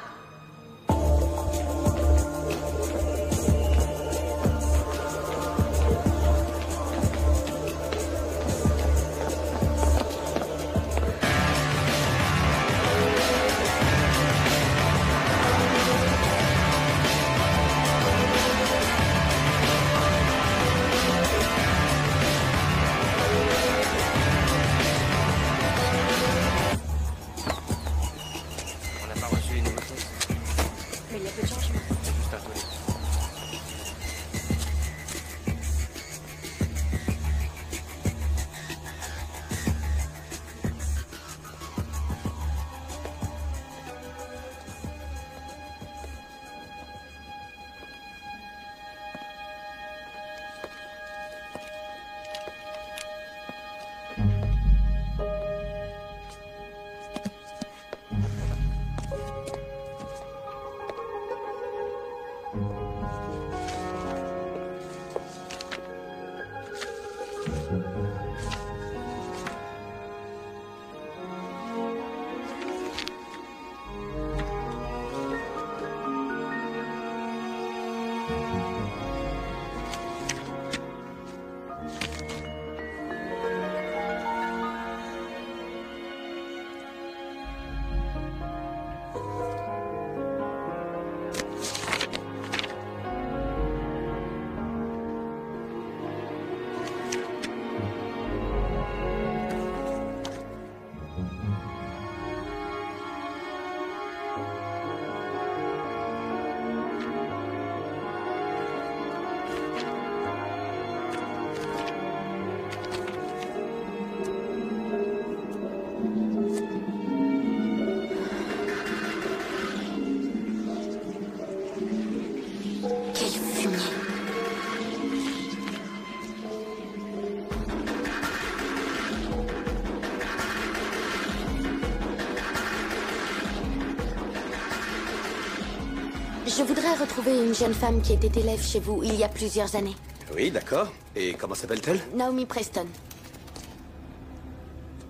Je voudrais retrouver une jeune femme qui était élève chez vous il y a plusieurs années. Oui, d'accord. Et comment s'appelle-t-elle? Naomi Preston.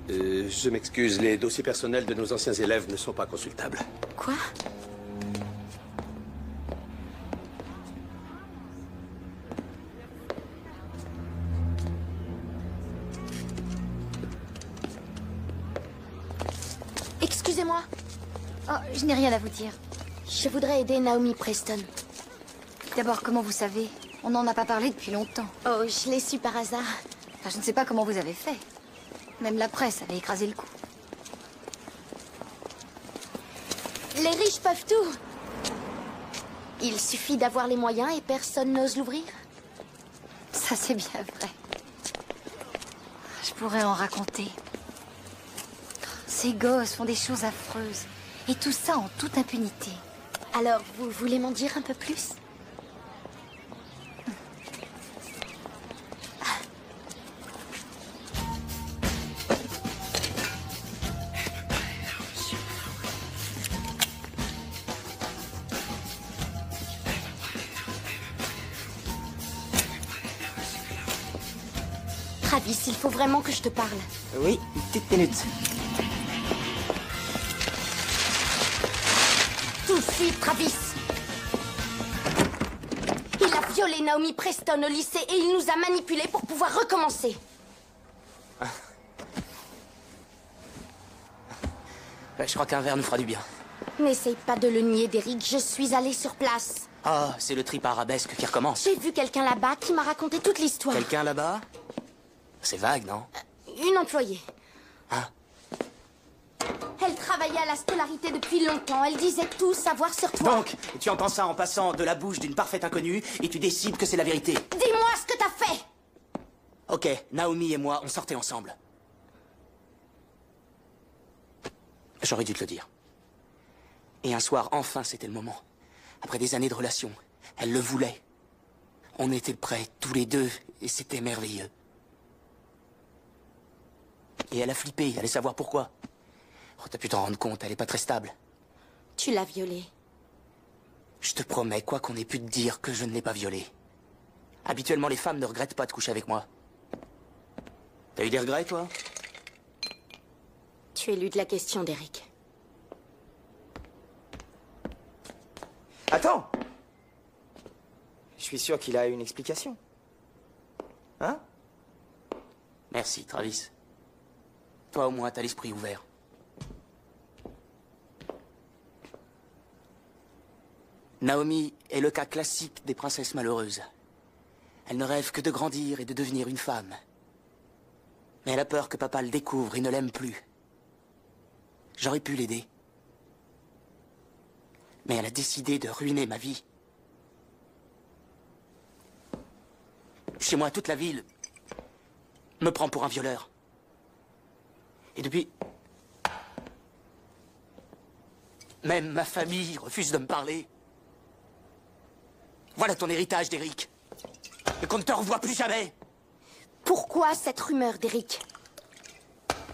Je m'excuse, les dossiers personnels de nos anciens élèves ne sont pas consultables. Quoi? Excusez-moi. Oh, je n'ai rien à vous dire. Je voudrais aider Naomi Preston. D'abord, comment vous savez? On n'en a pas parlé depuis longtemps. Oh, je l'ai su par hasard. Enfin, je ne sais pas comment vous avez fait. Même la presse avait écrasé le coup. Les riches peuvent tout. Il suffit d'avoir les moyens et personne n'ose l'ouvrir. Ça, c'est bien vrai. Je pourrais en raconter. Ces gosses font des choses affreuses. Et tout ça en toute impunité. Alors, vous voulez m'en dire un peu plus? Travis, il faut vraiment que je te parle. Oui, une petite minute. Tout de suite, Travis. Il a violé Naomi Preston au lycée et il nous a manipulés pour pouvoir recommencer. Je crois qu'un verre nous fera du bien. N'essaye pas de le nier, Derek. Je suis allée sur place. Ah, c'est le trip arabesque qui recommence. J'ai vu quelqu'un là-bas qui m'a raconté toute l'histoire. Quelqu'un là-bas? C'est vague, non? Une employée. Hein? Elle travaillait à la scolarité depuis longtemps. Elle disait tout savoir sur toi. Donc, tu entends ça en passant de la bouche d'une parfaite inconnue et tu décides que c'est la vérité. Dis-moi ce que t'as fait! Ok, Naomi et moi, on sortait ensemble. J'aurais dû te le dire. Et un soir, enfin, c'était le moment. Après des années de relation, elle le voulait. On était prêts, tous les deux, et c'était merveilleux. Et elle a flippé, elle allait savoir pourquoi. Oh, t'as pu t'en rendre compte, elle est pas très stable. Tu l'as violée. Je te promets, quoi qu'on ait pu te dire, que je ne l'ai pas violée. Habituellement, les femmes ne regrettent pas de coucher avec moi. T'as eu des regrets, toi? Tu es élu de la question, Derek. Attends! Je suis sûr qu'il a une explication. Hein? Merci, Travis. Toi, au moins, t'as l'esprit ouvert. Naomi est le cas classique des princesses malheureuses. Elle ne rêve que de grandir et de devenir une femme. Mais elle a peur que papa le découvre et ne l'aime plus. J'aurais pu l'aider. Mais elle a décidé de ruiner ma vie. Chez moi, toute la ville me prend pour un violeur. Et depuis... Même ma famille refuse de me parler. Voilà ton héritage, Derek. Et qu'on ne te revoit plus jamais. Pourquoi cette rumeur, Derek?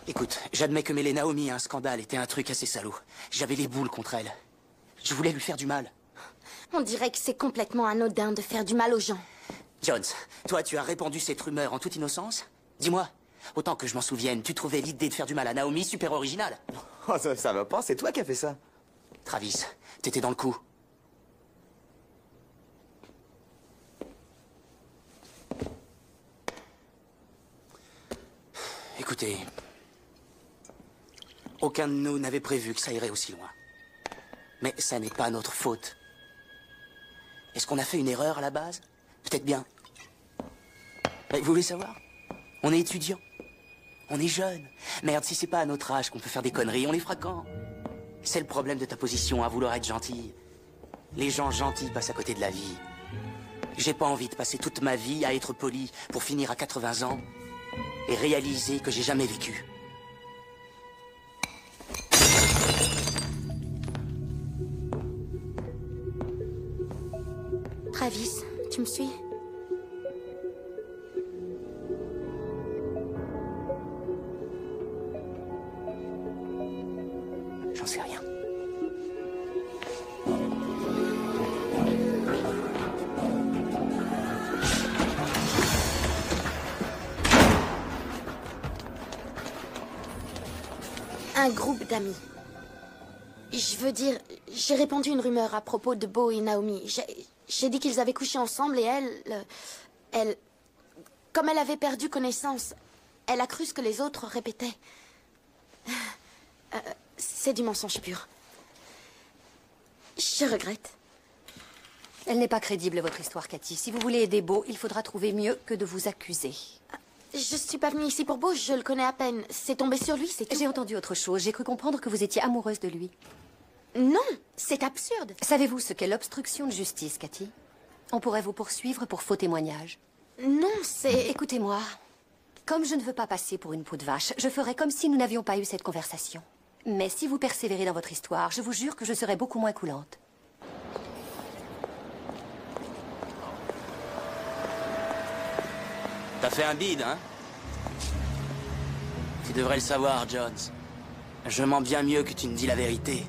Écoute, j'admets que mêler Naomi à un scandale était un truc assez salaud. J'avais les boules contre elle. Je voulais lui faire du mal. On dirait que c'est complètement anodin de faire du mal aux gens. Jones, toi, tu as répandu cette rumeur en toute innocence? Dis-moi, autant que je m'en souvienne, tu trouvais l'idée de faire du mal à Naomi super originale? Oh, ça va pas, c'est toi qui as fait ça. Travis, t'étais dans le coup. Écoutez, aucun de nous n'avait prévu que ça irait aussi loin. Mais ça n'est pas notre faute. Est-ce qu'on a fait une erreur à la base? Peut-être bien. Mais vous voulez savoir? On est étudiants. On est jeunes. Merde, si c'est pas à notre âge qu'on peut faire des conneries, on les fera quand? C'est le problème de ta position, à vouloir être gentil. Les gens gentils passent à côté de la vie. J'ai pas envie de passer toute ma vie à être poli pour finir à 80 ans et réaliser que j'ai jamais vécu. Travis, tu me suis? J'en sais rien. Un groupe d'amis. Je veux dire, j'ai répandu une rumeur à propos de Beau et Naomi. J'ai dit qu'ils avaient couché ensemble et elle... Comme elle avait perdu connaissance, elle a cru ce que les autres répétaient. C'est du mensonge pur. Je regrette. Elle n'est pas crédible, votre histoire, Cathy. Si vous voulez aider Beau, il faudra trouver mieux que de vous accuser. Je suis pas venue ici pour Beau, je le connais à peine. C'est tombé sur lui, c'est tout. J'ai entendu autre chose. J'ai cru comprendre que vous étiez amoureuse de lui. Non, c'est absurde. Savez-vous ce qu'est l'obstruction de justice, Cathy? On pourrait vous poursuivre pour faux témoignage. Non, c'est... Écoutez-moi. Comme je ne veux pas passer pour une peau de vache, je ferai comme si nous n'avions pas eu cette conversation. Mais si vous persévérez dans votre histoire, je vous jure que je serai beaucoup moins coulante. T'as fait un bide, hein? Tu devrais le savoir, Jones. Je mens bien mieux que tu ne dis la vérité.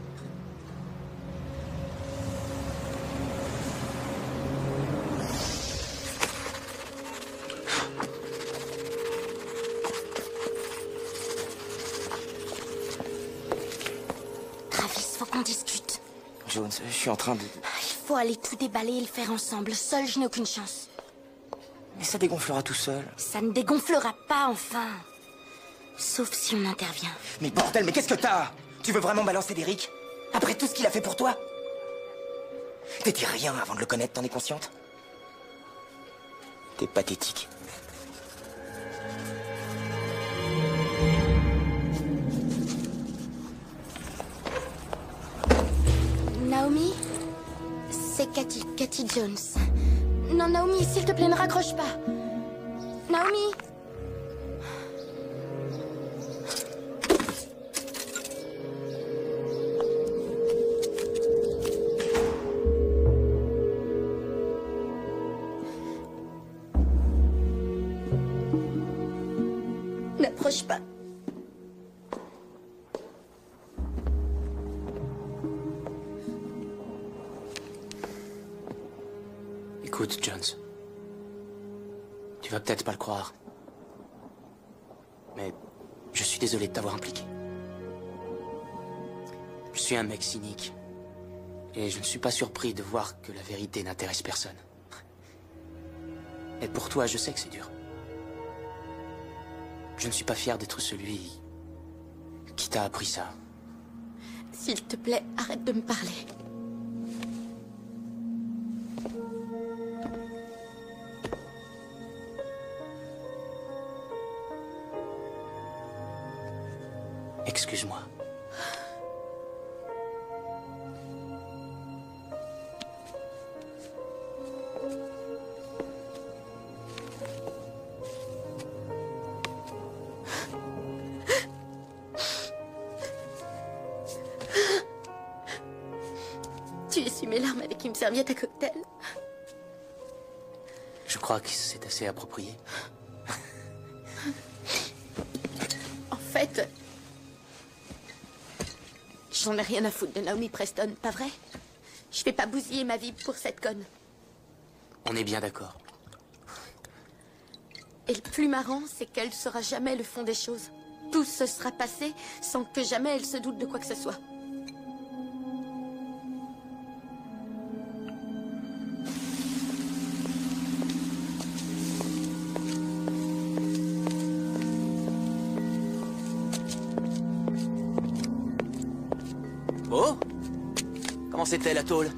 Travis, faut qu'on discute. Jones, je suis en train de... Il faut aller tout déballer et le faire ensemble. Seul, je n'ai aucune chance. Mais ça dégonflera tout seul. Ça ne dégonflera pas, enfin. Sauf si on intervient. Mais bordel, mais qu'est-ce que t'as? Tu veux vraiment balancer d'Eric? Après tout ce qu'il a fait pour toi? T'étais rien avant de le connaître, t'en es consciente? T'es pathétique. Naomi? C'est Cathy Jones. Non, Naomi, s'il te plaît, ne raccroche pas. Naomi? N'approche pas. Écoute, Jones. Tu vas peut-être pas le croire. Mais je suis désolé de t'avoir impliqué. Je suis un mec cynique. Et je ne suis pas surpris de voir que la vérité n'intéresse personne. Et pour toi, je sais que c'est dur. Je ne suis pas fier d'être celui qui t'a appris ça. S'il te plaît, arrête de me parler. Excuse-moi. Tu essuies mes larmes avec une serviette à cocktail. Je crois que c'est assez approprié. En fait, j'en ai rien à foutre de Naomi Preston, pas vrai? Je vais pas bousiller ma vie pour cette conne. On est bien d'accord. Et le plus marrant, c'est qu'elle saura jamais le fond des choses. Tout se sera passé sans que jamais elle se doute de quoi que ce soit. Oh? Comment c'était la tôle?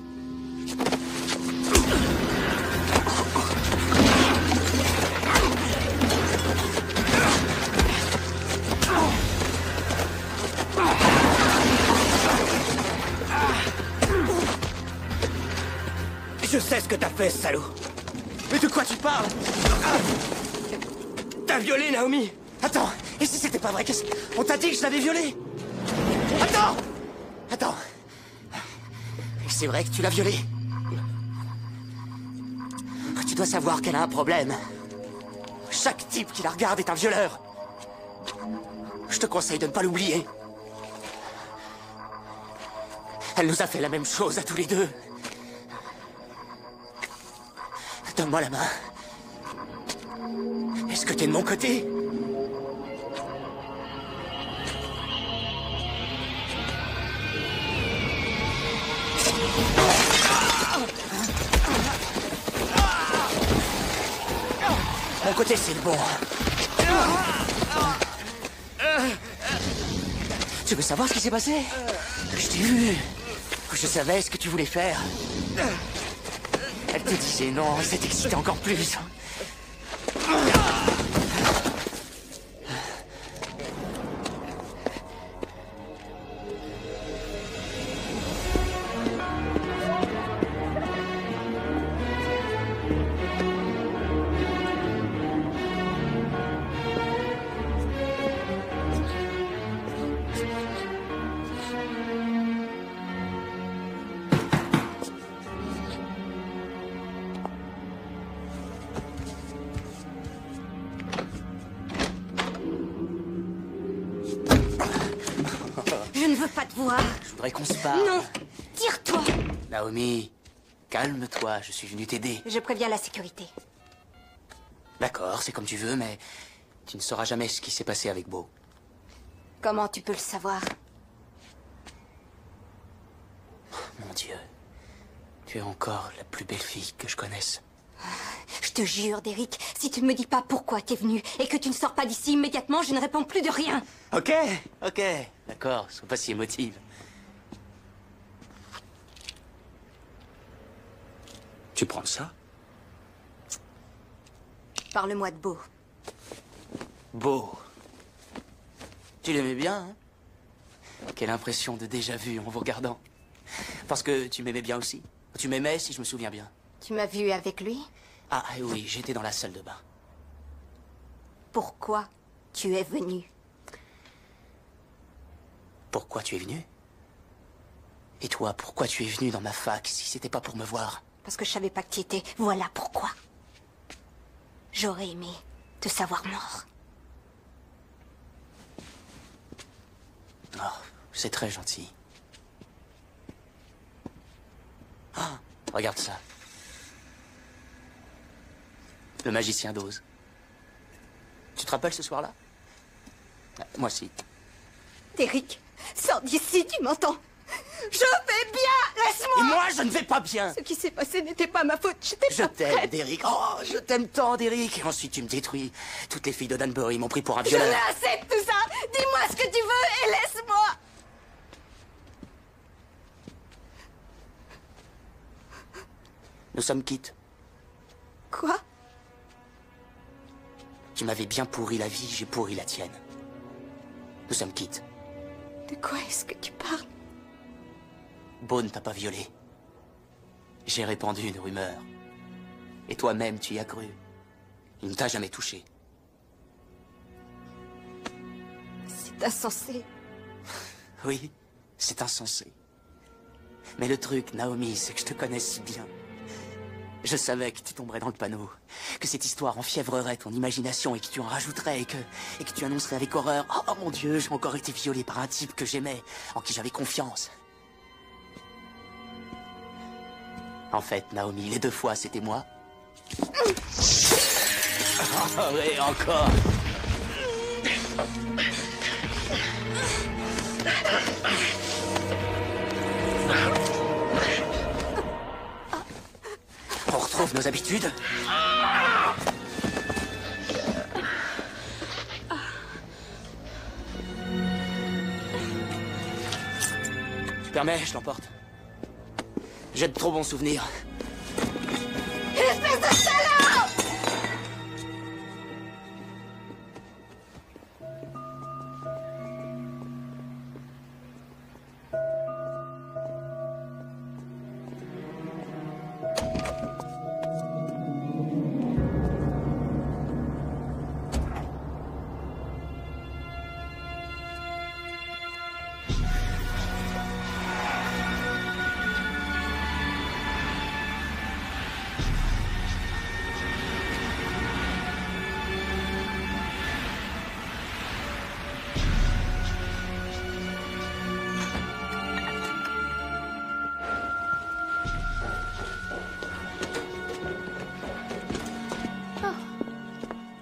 Je sais ce que t'as fait, salaud. Mais de quoi tu parles? T'as violé Naomi? Attends, et si c'était pas vrai, qu'est-ce... On t'a dit que je l'avais violée? Attends! Attends. C'est vrai que tu l'as violée. Tu dois savoir qu'elle a un problème. Chaque type qui la regarde est un violeur. Je te conseille de ne pas l'oublier. Elle nous a fait la même chose à tous les deux. Donne-moi la main. Est-ce que t'es de mon côté? Mon côté, c'est le bon. Tu veux savoir ce qui s'est passé? Je t'ai vu. Je savais ce que tu voulais faire. Elle te disait non, et ça t'excitait encore plus. veux pas te voir. Je voudrais qu'on se parle. Non, tire-toi. Naomi, calme-toi, je suis venu t'aider. Je préviens la sécurité. D'accord, c'est comme tu veux, mais tu ne sauras jamais ce qui s'est passé avec Beau. Comment tu peux le savoir? Mon Dieu, tu es encore la plus belle fille que je connaisse. Je te jure, Derek, si tu ne me dis pas pourquoi t'es venu et que tu ne sors pas d'ici immédiatement, je ne réponds plus de rien. Ok, d'accord, sois pas si émotive. Tu prends ça? Parle-moi de Beau. Beau. Tu l'aimais bien, hein? Quelle impression de déjà-vu en vous regardant. Parce que tu m'aimais bien aussi. Tu m'aimais, si je me souviens bien. Tu m'as vu avec lui? Ah oui, j'étais dans la salle de bain. Pourquoi tu es venu? Pourquoi tu es venu? Et toi, pourquoi tu es venu dans ma fac si c'était pas pour me voir? Parce que je savais pas que tu étais. Voilà pourquoi. J'aurais aimé te savoir mort. Oh, c'est très gentil. Ah, regarde ça. Le magicien d'Oz. Tu te rappelles ce soir-là? Moi aussi. Derek, sors d'ici, tu m'entends? Je vais bien, laisse-moi! Et moi, je ne vais pas bien! Ce qui s'est passé n'était pas ma faute, Je pas t'aime, prête. Derek. Oh, je t'aime tant, Derek. Et ensuite, tu me détruis. Toutes les filles de Danbury m'ont pris pour un Je violeur. l'ai assez de tout ça! Dis-moi ce que tu veux et laisse-moi! Nous sommes quittes. Quoi? Tu m'avais bien pourri la vie, j'ai pourri la tienne. Nous sommes quittes. De quoi est-ce que tu parles? Beau ne t'a pas violé. J'ai répandu une rumeur. Et toi-même, tu y as cru. Il ne t'a jamais touché. C'est insensé. Oui, c'est insensé. Mais le truc, Naomi, c'est que je te connais si bien. Je savais que tu tomberais dans le panneau, que cette histoire enfièvrerait ton imagination et que tu en rajouterais et que tu annoncerais avec horreur « Oh mon Dieu, j'ai encore été violée par un type que j'aimais, en qui j'avais confiance. » En fait, Naomi, les 2 fois, c'était moi. Oh, oui, encore. On retrouve nos habitudes. Tu permets, je l'emporte. J'ai de trop bons souvenirs. Espèce de salaud!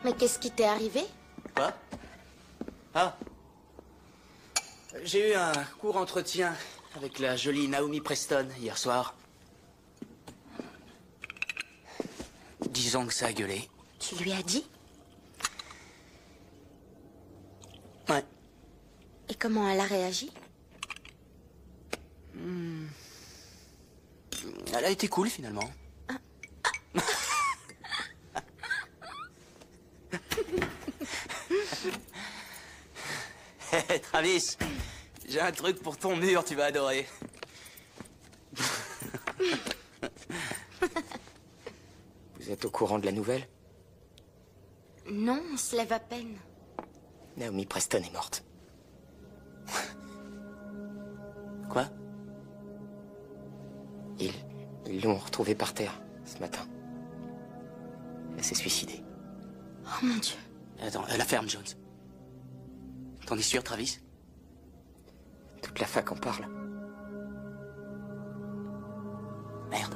Mais qu'est-ce qui t'est arrivé? Quoi? Ah. J'ai eu un court entretien avec la jolie Naomi Preston hier soir. Disons que ça a gueulé. Tu lui as dit? Ouais. Et comment elle a réagi? Elle a été cool finalement. Hé, Travis, j'ai un truc pour ton mur, tu vas adorer. Vous êtes au courant de la nouvelle? Non, on se lève à peine. Naomi Preston est morte. Quoi? Ils l'ont retrouvée par terre, ce matin. Elle s'est suicidée. Oh mon Dieu. Attends, la ferme, Jones. T'en es sûr, Travis? Toute la fac en parle. Merde.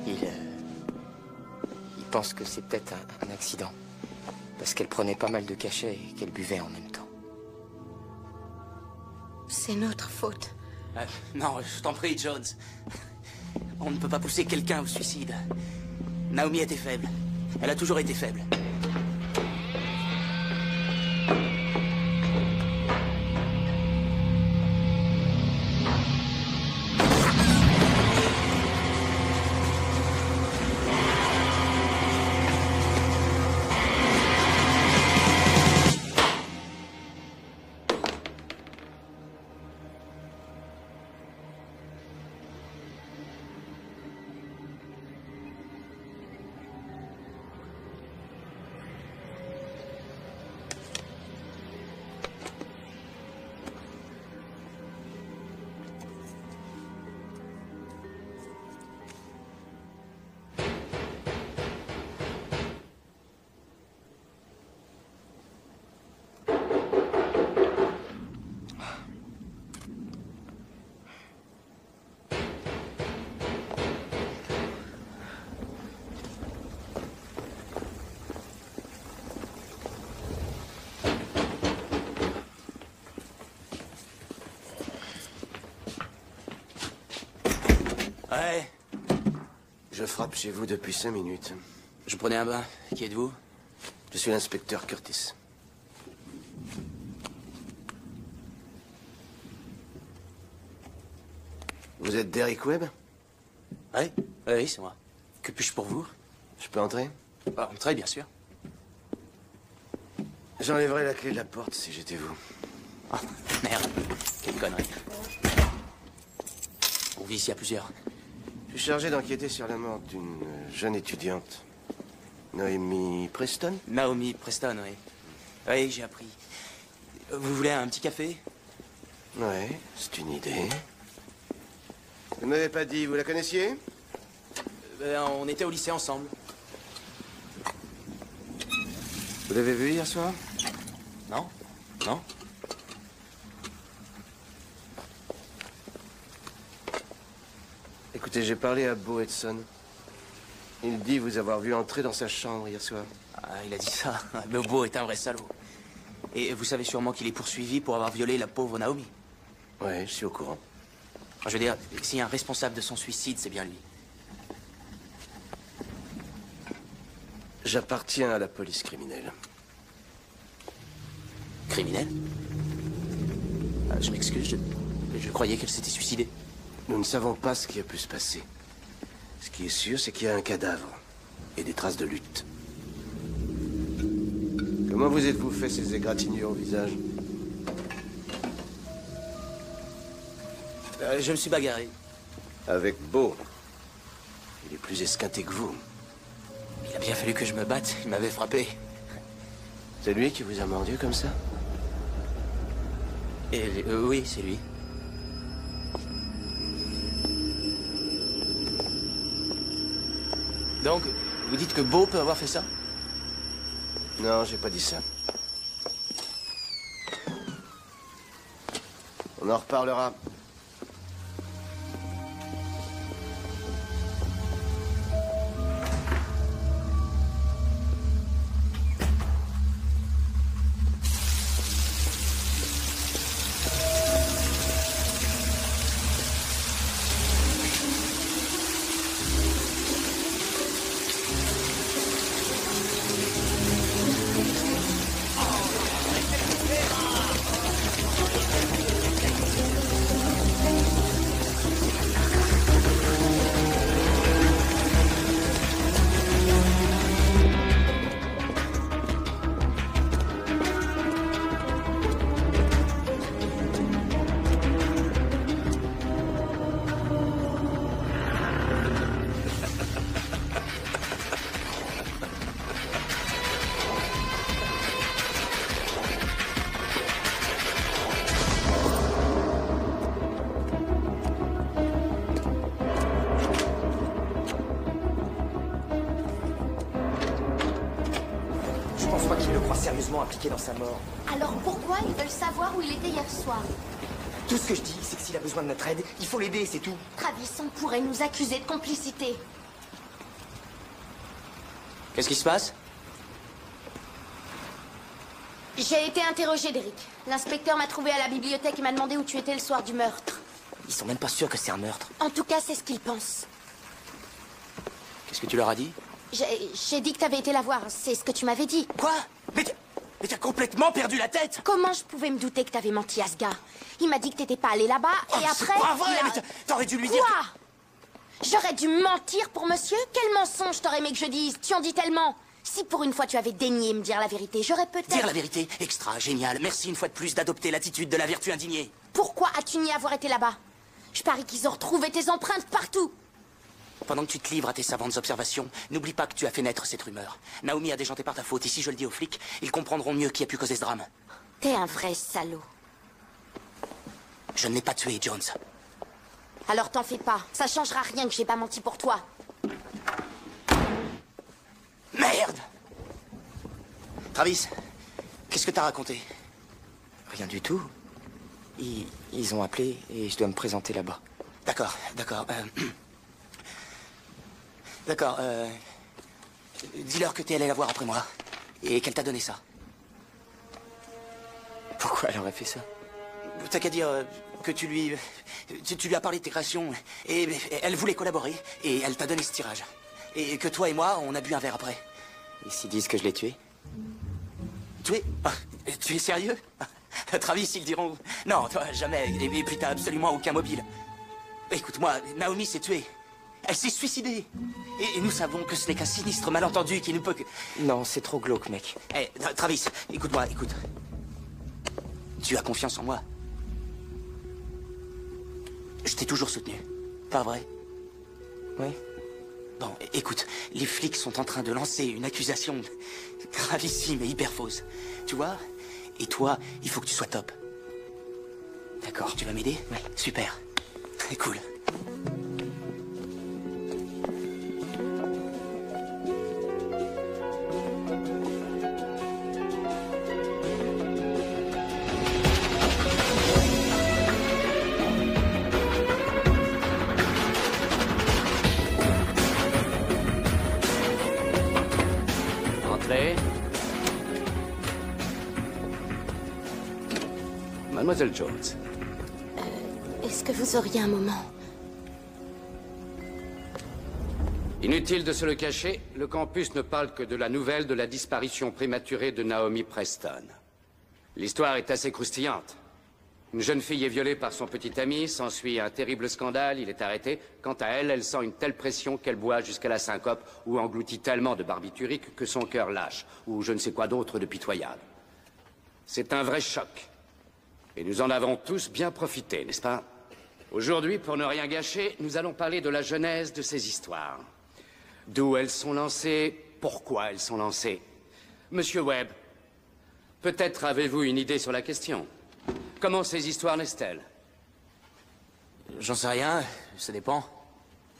Il pense que c'est peut-être un accident. Parce qu'elle prenait pas mal de cachets et qu'elle buvait en même temps. C'est notre faute. Non, je t'en prie, Jones. On ne peut pas pousser quelqu'un au suicide. Naomi était faible. Elle a toujours été faible. Ouais. Je frappe chez vous depuis 5 minutes. Je prenais un bain. Qui êtes-vous? Je suis l'inspecteur Curtis. Vous êtes Derek Webb? Oui, c'est moi. Que puis-je pour vous? Je peux entrer? Entrez, bien sûr. J'enlèverais la clé de la porte si j'étais vous. Oh, merde. Quelle connerie. On vit ici à plusieurs. Je suis chargé d'enquêter sur la mort d'une jeune étudiante. Naomi Preston? Naomi Preston, oui. Oui, j'ai appris. Vous voulez un petit café? Oui, c'est une idée. Vous ne m'avez pas dit, vous la connaissiez? On était au lycée ensemble. Vous l'avez vue hier soir? Non. Non. Écoutez, j'ai parlé à Bo Edson. Il dit vous avoir vu entrer dans sa chambre hier soir. Ah, il a dit ça. Mais Bo est un vrai salaud. Et vous savez sûrement qu'il est poursuivi pour avoir violé la pauvre Naomi. Ouais, je suis au courant. Je veux dire, s'il y a un responsable de son suicide, c'est bien lui. J'appartiens à la police criminelle. Criminel? Je m'excuse, je croyais qu'elle s'était suicidée. Nous ne savons pas ce qui a pu se passer. Ce qui est sûr, c'est qu'il y a un cadavre et des traces de lutte. Comment vous êtes-vous fait ces égratignures au visage? Je me suis bagarré. Avec Bo. Il est plus esquinté que vous. Il a bien fallu que je me batte, il m'avait frappé. C'est lui qui vous a mordu comme ça? Oui, c'est lui. Donc, vous dites que Bo peut avoir fait ça? Non, j'ai pas dit ça. On en reparlera. sérieusement impliqué dans sa mort. Alors pourquoi ils veulent savoir où il était hier soir? Tout ce que je dis, c'est que s'il a besoin de notre aide, il faut l'aider, c'est tout. Travis, on pourrait nous accuser de complicité. Qu'est-ce qui se passe? J'ai été interrogée, Derek. L'inspecteur m'a trouvé à la bibliothèque et m'a demandé où tu étais le soir du meurtre. Ils sont même pas sûrs que c'est un meurtre. En tout cas, c'est ce qu'ils pensent. Qu'est-ce que tu leur as dit? J'ai dit que t'avais été la voir, c'est ce que tu m'avais dit. Quoi? Mais t'as complètement perdu la tête! Comment je pouvais me douter que t'avais menti à ce gars? Il m'a dit que t'étais pas allé là-bas, et après... C'est pas vrai, mais t'aurais dû lui dire... Quoi? J'aurais dû mentir pour monsieur? Quel mensonge t'aurais aimé que je dise? Tu en dis tellement. Si pour une fois tu avais daigné me dire la vérité, j'aurais peut-être... Dire la vérité? Extra, génial. Merci une fois de plus d'adopter l'attitude de la vertu indignée. Pourquoi as-tu nié avoir été là-bas? Je parie qu'ils ont retrouvé tes empreintes partout. Pendant que tu te livres à tes savantes observations, n'oublie pas que tu as fait naître cette rumeur. Naomi a déjanté par ta faute, et si je le dis aux flics, ils comprendront mieux qui a pu causer ce drame. T'es un vrai salaud. Je ne l'ai pas tué, Jones. Alors t'en fais pas. Ça changera rien que j'ai pas menti pour toi. Merde! Travis, qu'est-ce que t'as raconté? Rien du tout. Ils ont appelé et je dois me présenter là-bas. D'accord. D'accord, dis-leur que t'es allé la voir après moi et qu'elle t'a donné ça. Pourquoi elle aurait fait ça? T'as qu'à dire que tu lui as parlé de tes créations et elle voulait collaborer et elle t'a donné ce tirage. Et que toi et moi, on a bu un verre après. Et s'ils disent que je l'ai tué? Tué? Tu es sérieux? Travis, ils diront... Non, toi, jamais. Et puis t'as absolument aucun mobile. Écoute-moi, Naomi s'est tuée. Elle s'est suicidée. Et nous savons que ce n'est qu'un sinistre malentendu qui ne peut que... Non, c'est trop glauque, mec. Hé, Travis, écoute-moi, écoute. Tu as confiance en moi. Je t'ai toujours soutenu. Pas vrai? Oui. Bon, écoute, les flics sont en train de lancer une accusation gravissime et hyper fausse. Tu vois? Et toi, il faut que tu sois top. D'accord. Tu vas m'aider? Oui. Super. Très cool. Entrez. Mademoiselle Jones. Est-ce que vous auriez un moment? Inutile de se le cacher, le campus ne parle que de la nouvelle de la disparition prématurée de Naomi Preston. L'histoire est assez croustillante. Une jeune fille est violée par son petit ami, s'ensuit un terrible scandale, il est arrêté. Quant à elle, elle sent une telle pression qu'elle boit jusqu'à la syncope ou engloutit tellement de barbiturique que son cœur lâche, ou je ne sais quoi d'autre de pitoyable. C'est un vrai choc. Et nous en avons tous bien profité, n'est-ce pas? Aujourd'hui, pour ne rien gâcher, nous allons parler de la genèse de ces histoires. D'où elles sont lancées, pourquoi elles sont lancées. Monsieur Webb, peut-être avez-vous une idée sur la question. Comment ces histoires naissent-elles? J'en sais rien, ça dépend.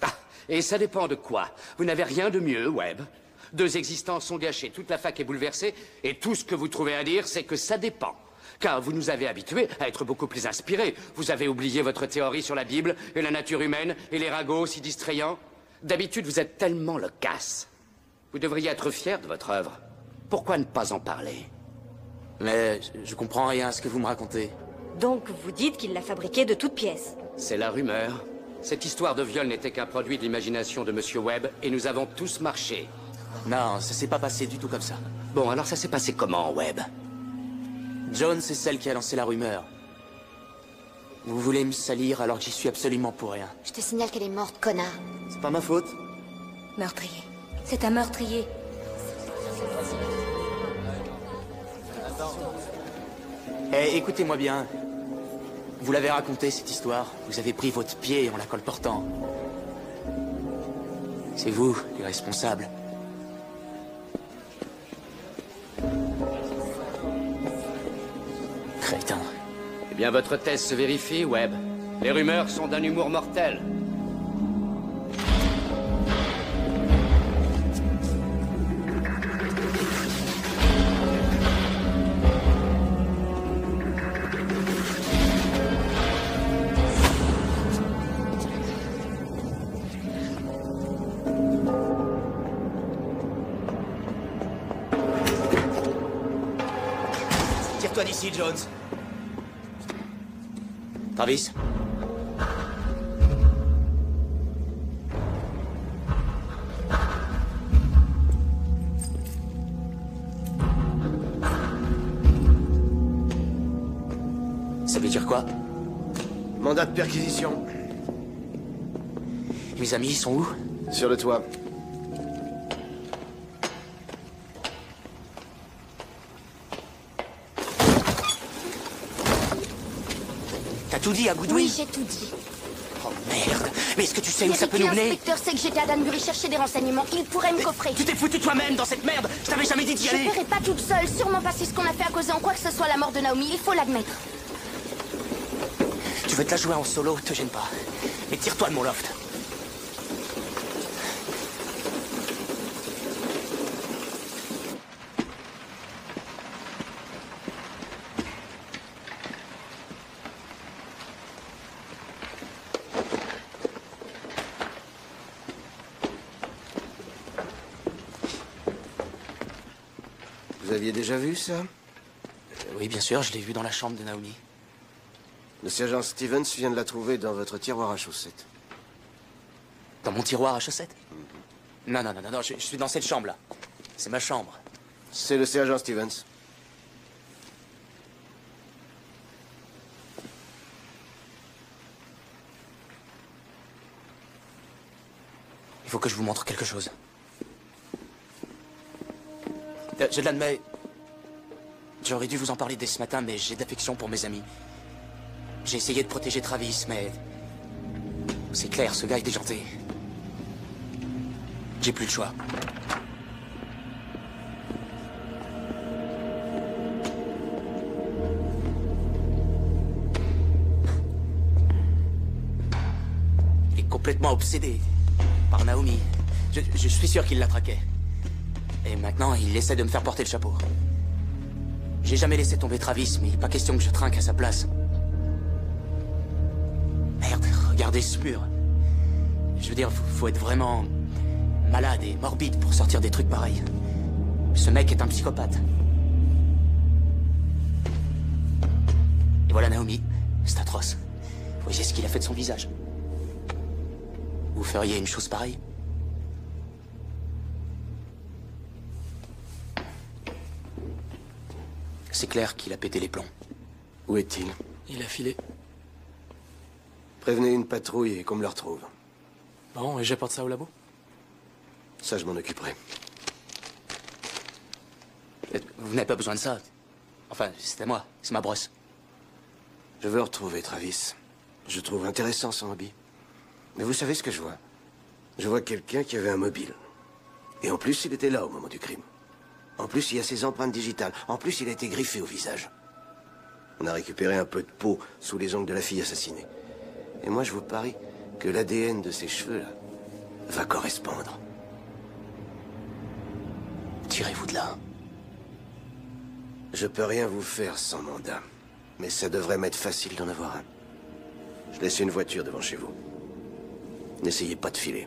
Ah, et ça dépend de quoi? Vous n'avez rien de mieux, Webb. Deux existences sont gâchées, toute la fac est bouleversée, et tout ce que vous trouvez à dire, c'est que ça dépend. Car vous nous avez habitués à être beaucoup plus inspirés. Vous avez oublié votre théorie sur la Bible et la nature humaine et les ragots si distrayants. D'habitude, vous êtes tellement loquace. Vous devriez être fier de votre œuvre. Pourquoi ne pas en parler? Mais je comprends rien à ce que vous me racontez. Donc vous dites qu'il l'a fabriqué de toutes pièces? C'est la rumeur. Cette histoire de viol n'était qu'un produit de l'imagination de Monsieur Webb et nous avons tous marché. Non, ça s'est pas passé du tout comme ça. Bon, alors ça s'est passé comment, Webb? Jones est celle qui a lancé la rumeur. Vous voulez me salir alors que j'y suis absolument pour rien. Je te signale qu'elle est morte, connard. C'est pas ma faute. Meurtrier. C'est un meurtrier. Eh, écoutez-moi bien. Vous l'avez raconté, cette histoire. Vous avez pris votre pied en la colportant. C'est vous, les responsables. Crétin. Eh bien, votre thèse se vérifie, Webb. Les rumeurs sont d'un humour mortel. Sors-toi d'ici, Jones. Travis. Ça veut dire quoi? Mandat de perquisition. Mes amis, ils sont où? Sur le toit. T'as tout dit à Goodwin? Oui, j'ai tout dit. Oh merde! Mais est-ce que tu sais où ça peut nous mener? L'inspecteur sait que j'étais à Danbury chercher des renseignements. Il pourrait me coffrer. Tu t'es foutu toi-même dans cette merde! Je t'avais jamais dit d'y aller! Je ne ferai pas toute seule. Sûrement pas si ce qu'on a fait a causé en quoi que ce soit la mort de Naomi. Il faut l'admettre. Tu veux te la jouer en solo, te gêne pas. Mais tire-toi de mon loft. Vous aviez déjà vu ça? Oui, bien sûr, je l'ai vu dans la chambre de Naomi. Le sergent Stevens vient de la trouver dans votre tiroir à chaussettes. Dans mon tiroir à chaussettes? Non, je suis dans cette chambre-là. C'est ma chambre. C'est le sergent Stevens. Il faut que je vous montre quelque chose. Je l'admets. J'aurais dû vous en parler dès ce matin, mais j'ai d'affection pour mes amis. J'ai essayé de protéger Travis, mais... C'est clair, ce gars est déjanté. J'ai plus le choix. Il est complètement obsédé par Naomi. Je suis sûr qu'il la traquait. Et maintenant, il essaie de me faire porter le chapeau. J'ai jamais laissé tomber Travis, mais pas question que je trinque à sa place. Merde, regardez ce mur. Je veux dire, faut être vraiment malade et morbide pour sortir des trucs pareils. Ce mec est un psychopathe. Et voilà Naomi. C'est atroce. Vous voyez ce qu'il a fait de son visage. Vous feriez une chose pareille? C'est clair qu'il a pété les plombs. Où est-il? Il a filé. Prévenez une patrouille et qu'on me le retrouve. Bon, et j'apporte ça au labo? Ça, je m'en occuperai. Vous n'avez pas besoin de ça. Enfin, c'est à moi. C'est ma brosse. Je veux retrouver Travis. Je trouve intéressant son hobby. Mais vous savez ce que je vois? Je vois quelqu'un qui avait un mobile. Et en plus, il était là au moment du crime. En plus, il y a ses empreintes digitales. En plus, il a été griffé au visage. On a récupéré un peu de peau sous les ongles de la fille assassinée. Et moi, je vous parie que l'ADN de ces cheveux-là va correspondre. Tirez-vous de là. Je peux rien vous faire sans mandat. Mais ça devrait m'être facile d'en avoir un. Je laisse une voiture devant chez vous. N'essayez pas de filer.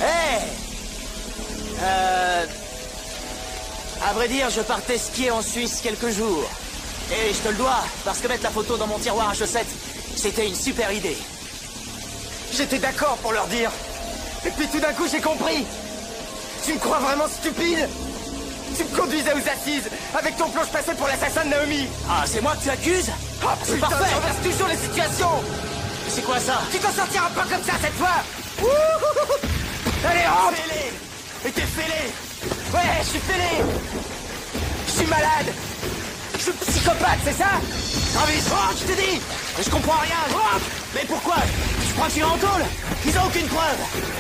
Hey! À vrai dire, je partais skier en Suisse quelques jours. Et je te le dois, parce que mettre la photo dans mon tiroir à chaussettes, c'était une super idée. J'étais d'accord pour leur dire. Et puis tout d'un coup, j'ai compris. Tu me crois vraiment stupide? Tu me conduisais aux assises avec ton plan passé pour l'assassin de Naomi. Ah, c'est moi que tu accuses? Ah, c'est putain, parfait. tu renverses toujours les situations. C'est quoi ça? Tu t'en sortiras pas comme ça cette fois. Ouh. Allez, rentre. Et t'es fêlé. Ouais, je suis fêlé. Je suis malade. Je suis psychopathe, c'est ça? Travis, rentre, je te dis. Je comprends rien. Rentre. Mais pourquoi? Tu crois que tu es en tôle? Ils ont aucune preuve.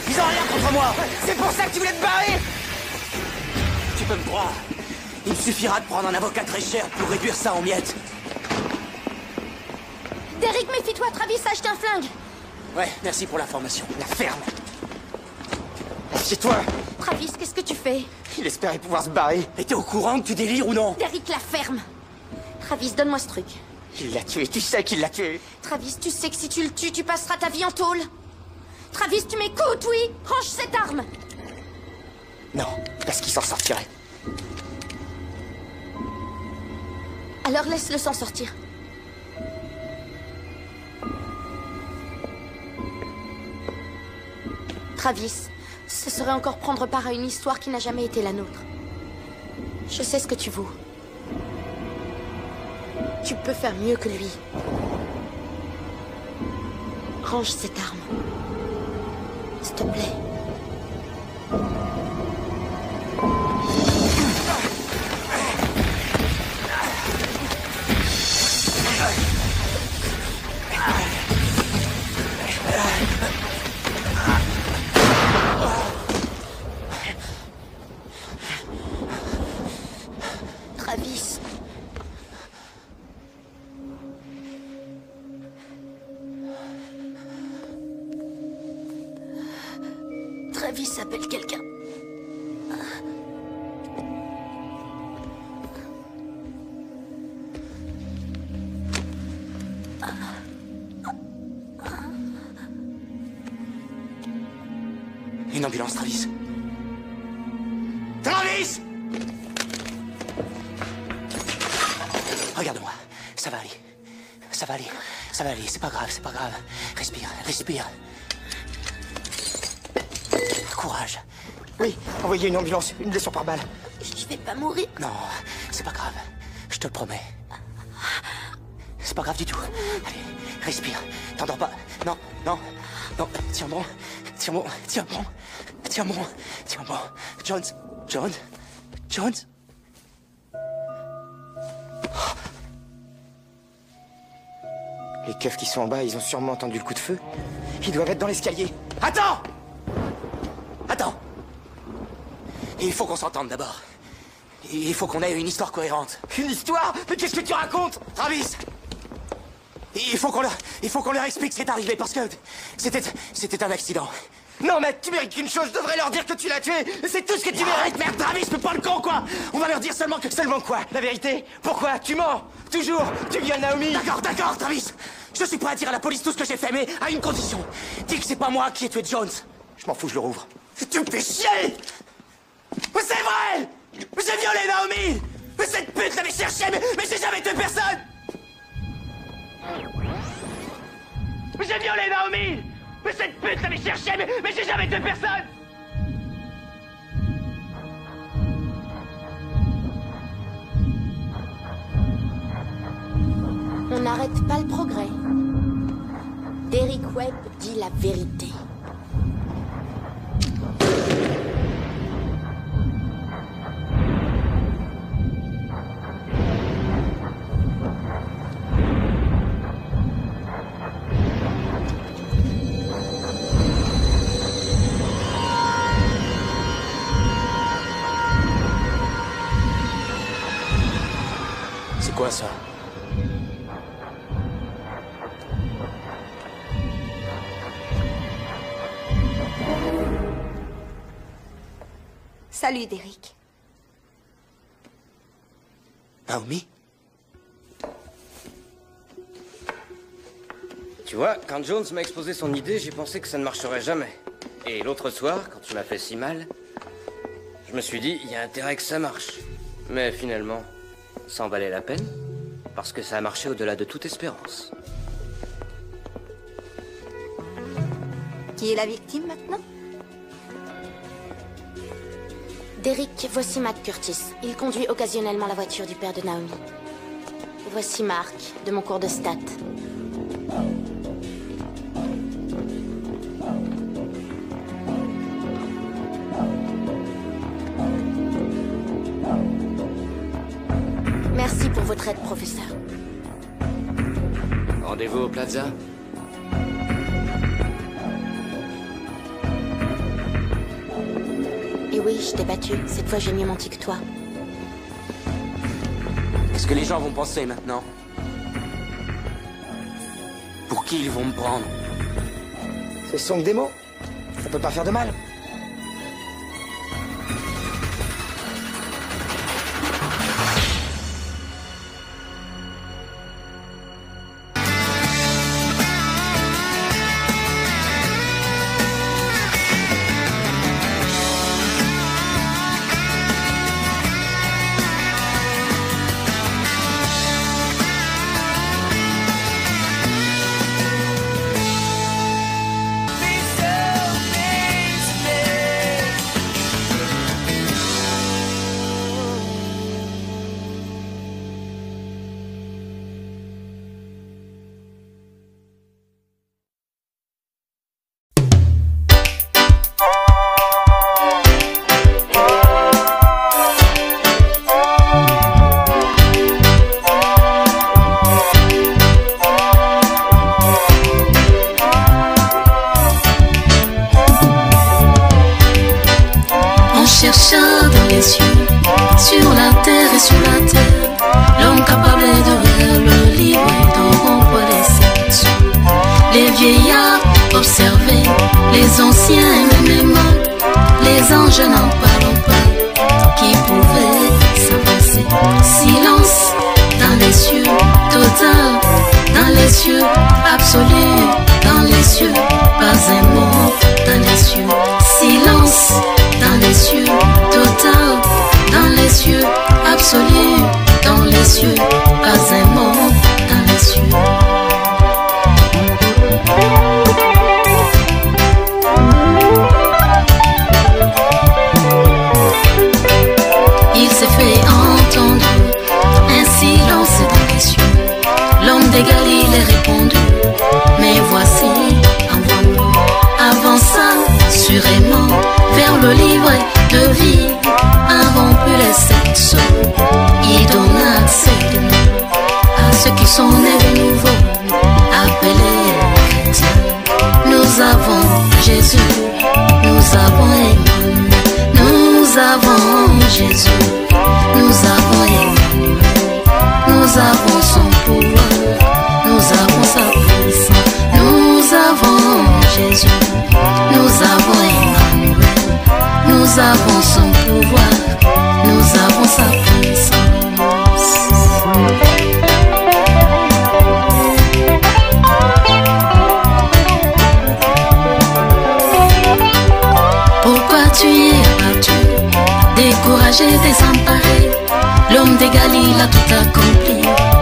Ils ont rien contre moi. C'est pour ça que tu voulais te barrer? Tu peux me croire. Il me suffira de prendre un avocat très cher pour réduire ça en miettes. Derek, méfie-toi, Travis a acheté un flingue. Ouais, merci pour l'information. La ferme. Assieds-toi. Travis, qu'est-ce que tu fais? Il espérait pouvoir se barrer. Et t'es au courant que tu délires ou non? Derek, la ferme. Travis, donne-moi ce truc. Il l'a tué, tu sais qu'il l'a tué. Travis, tu sais que si tu le tues, tu passeras ta vie en tôle. Travis, tu m'écoutes, oui? Range cette arme. Non, parce qu'il s'en sortirait. Alors laisse-le s'en sortir. Travis, ce serait encore prendre part à une histoire qui n'a jamais été la nôtre. Je sais ce que tu vaux. Tu peux faire mieux que lui. Range cette arme. S'il te plaît. Travis. Travis appelle quelqu'un. Une ambulance, Travis. Travis! Regarde-moi. Ça va aller. Ça va aller. Ça va aller. C'est pas grave, c'est pas grave. Respire, respire. Courage. Oui, envoyez une ambulance, une blessure par balle. Je vais pas mourir. Non, c'est pas grave. Je te le promets. C'est pas grave du tout. Allez, respire. T'endors pas. Non, non, non. Tiens bon. Tiens bon. Tiens bon. Tiens bon. Tiens bon. Jones. Jones. Jones. Les keufs qui sont en bas, ils ont sûrement entendu le coup de feu. Ils doivent être dans l'escalier. Attends! Attends. Il faut qu'on s'entende d'abord. Il faut qu'on ait une histoire cohérente. Une histoire? Mais qu'est-ce que tu racontes? Travis! Il faut qu'on leur explique ce qui est arrivé parce que c'était un accident. Non, mais tu mérites qu'une chose, je devrais leur dire que tu l'as tué. C'est tout ce que tu mérites. Merde, Travis, mais pas le con, quoi. On va leur dire seulement que... Seulement quoi? La vérité? Pourquoi? Tu mens. Toujours. Tu violes Naomi. D'accord, Travis. Je suis prêt à dire à la police tout ce que j'ai fait, mais à une condition. Dis que c'est pas moi qui ai tué Jones. Je m'en fous, je le rouvre. Tu me fais chier! Mais c'est vrai! J'ai violé Naomi! Mais cette pute l'avait cherché, mais j'ai jamais tué personne! J'ai violé Naomi! Mais cette pute l'avait cherché, mais j'ai jamais tué personne! On n'arrête pas le progrès. Derek Webb dit la vérité. C'est quoi ça? Salut, Derek. Naomi? Tu vois, quand Jones m'a exposé son idée, j'ai pensé que ça ne marcherait jamais. Et l'autre soir, quand tu m'as fait si mal, je me suis dit, il y a intérêt que ça marche. Mais finalement, ça en valait la peine, parce que ça a marché au-delà de toute espérance. Qui est la victime maintenant? Derek, voici Mac Curtis. Il conduit occasionnellement la voiture du père de Naomi. Voici Mark, de mon cours de stats. Merci pour votre aide, professeur. Rendez-vous au Plaza? Et oui, je t'ai battu. Cette fois, j'ai mieux menti que toi. Qu'est-ce que les gens vont penser maintenant? Pour qui ils vont me prendre? Ce sont que des mots. Ça peut pas faire de mal. Découragé, désemparé, l'homme d'égal, il a tout accompli.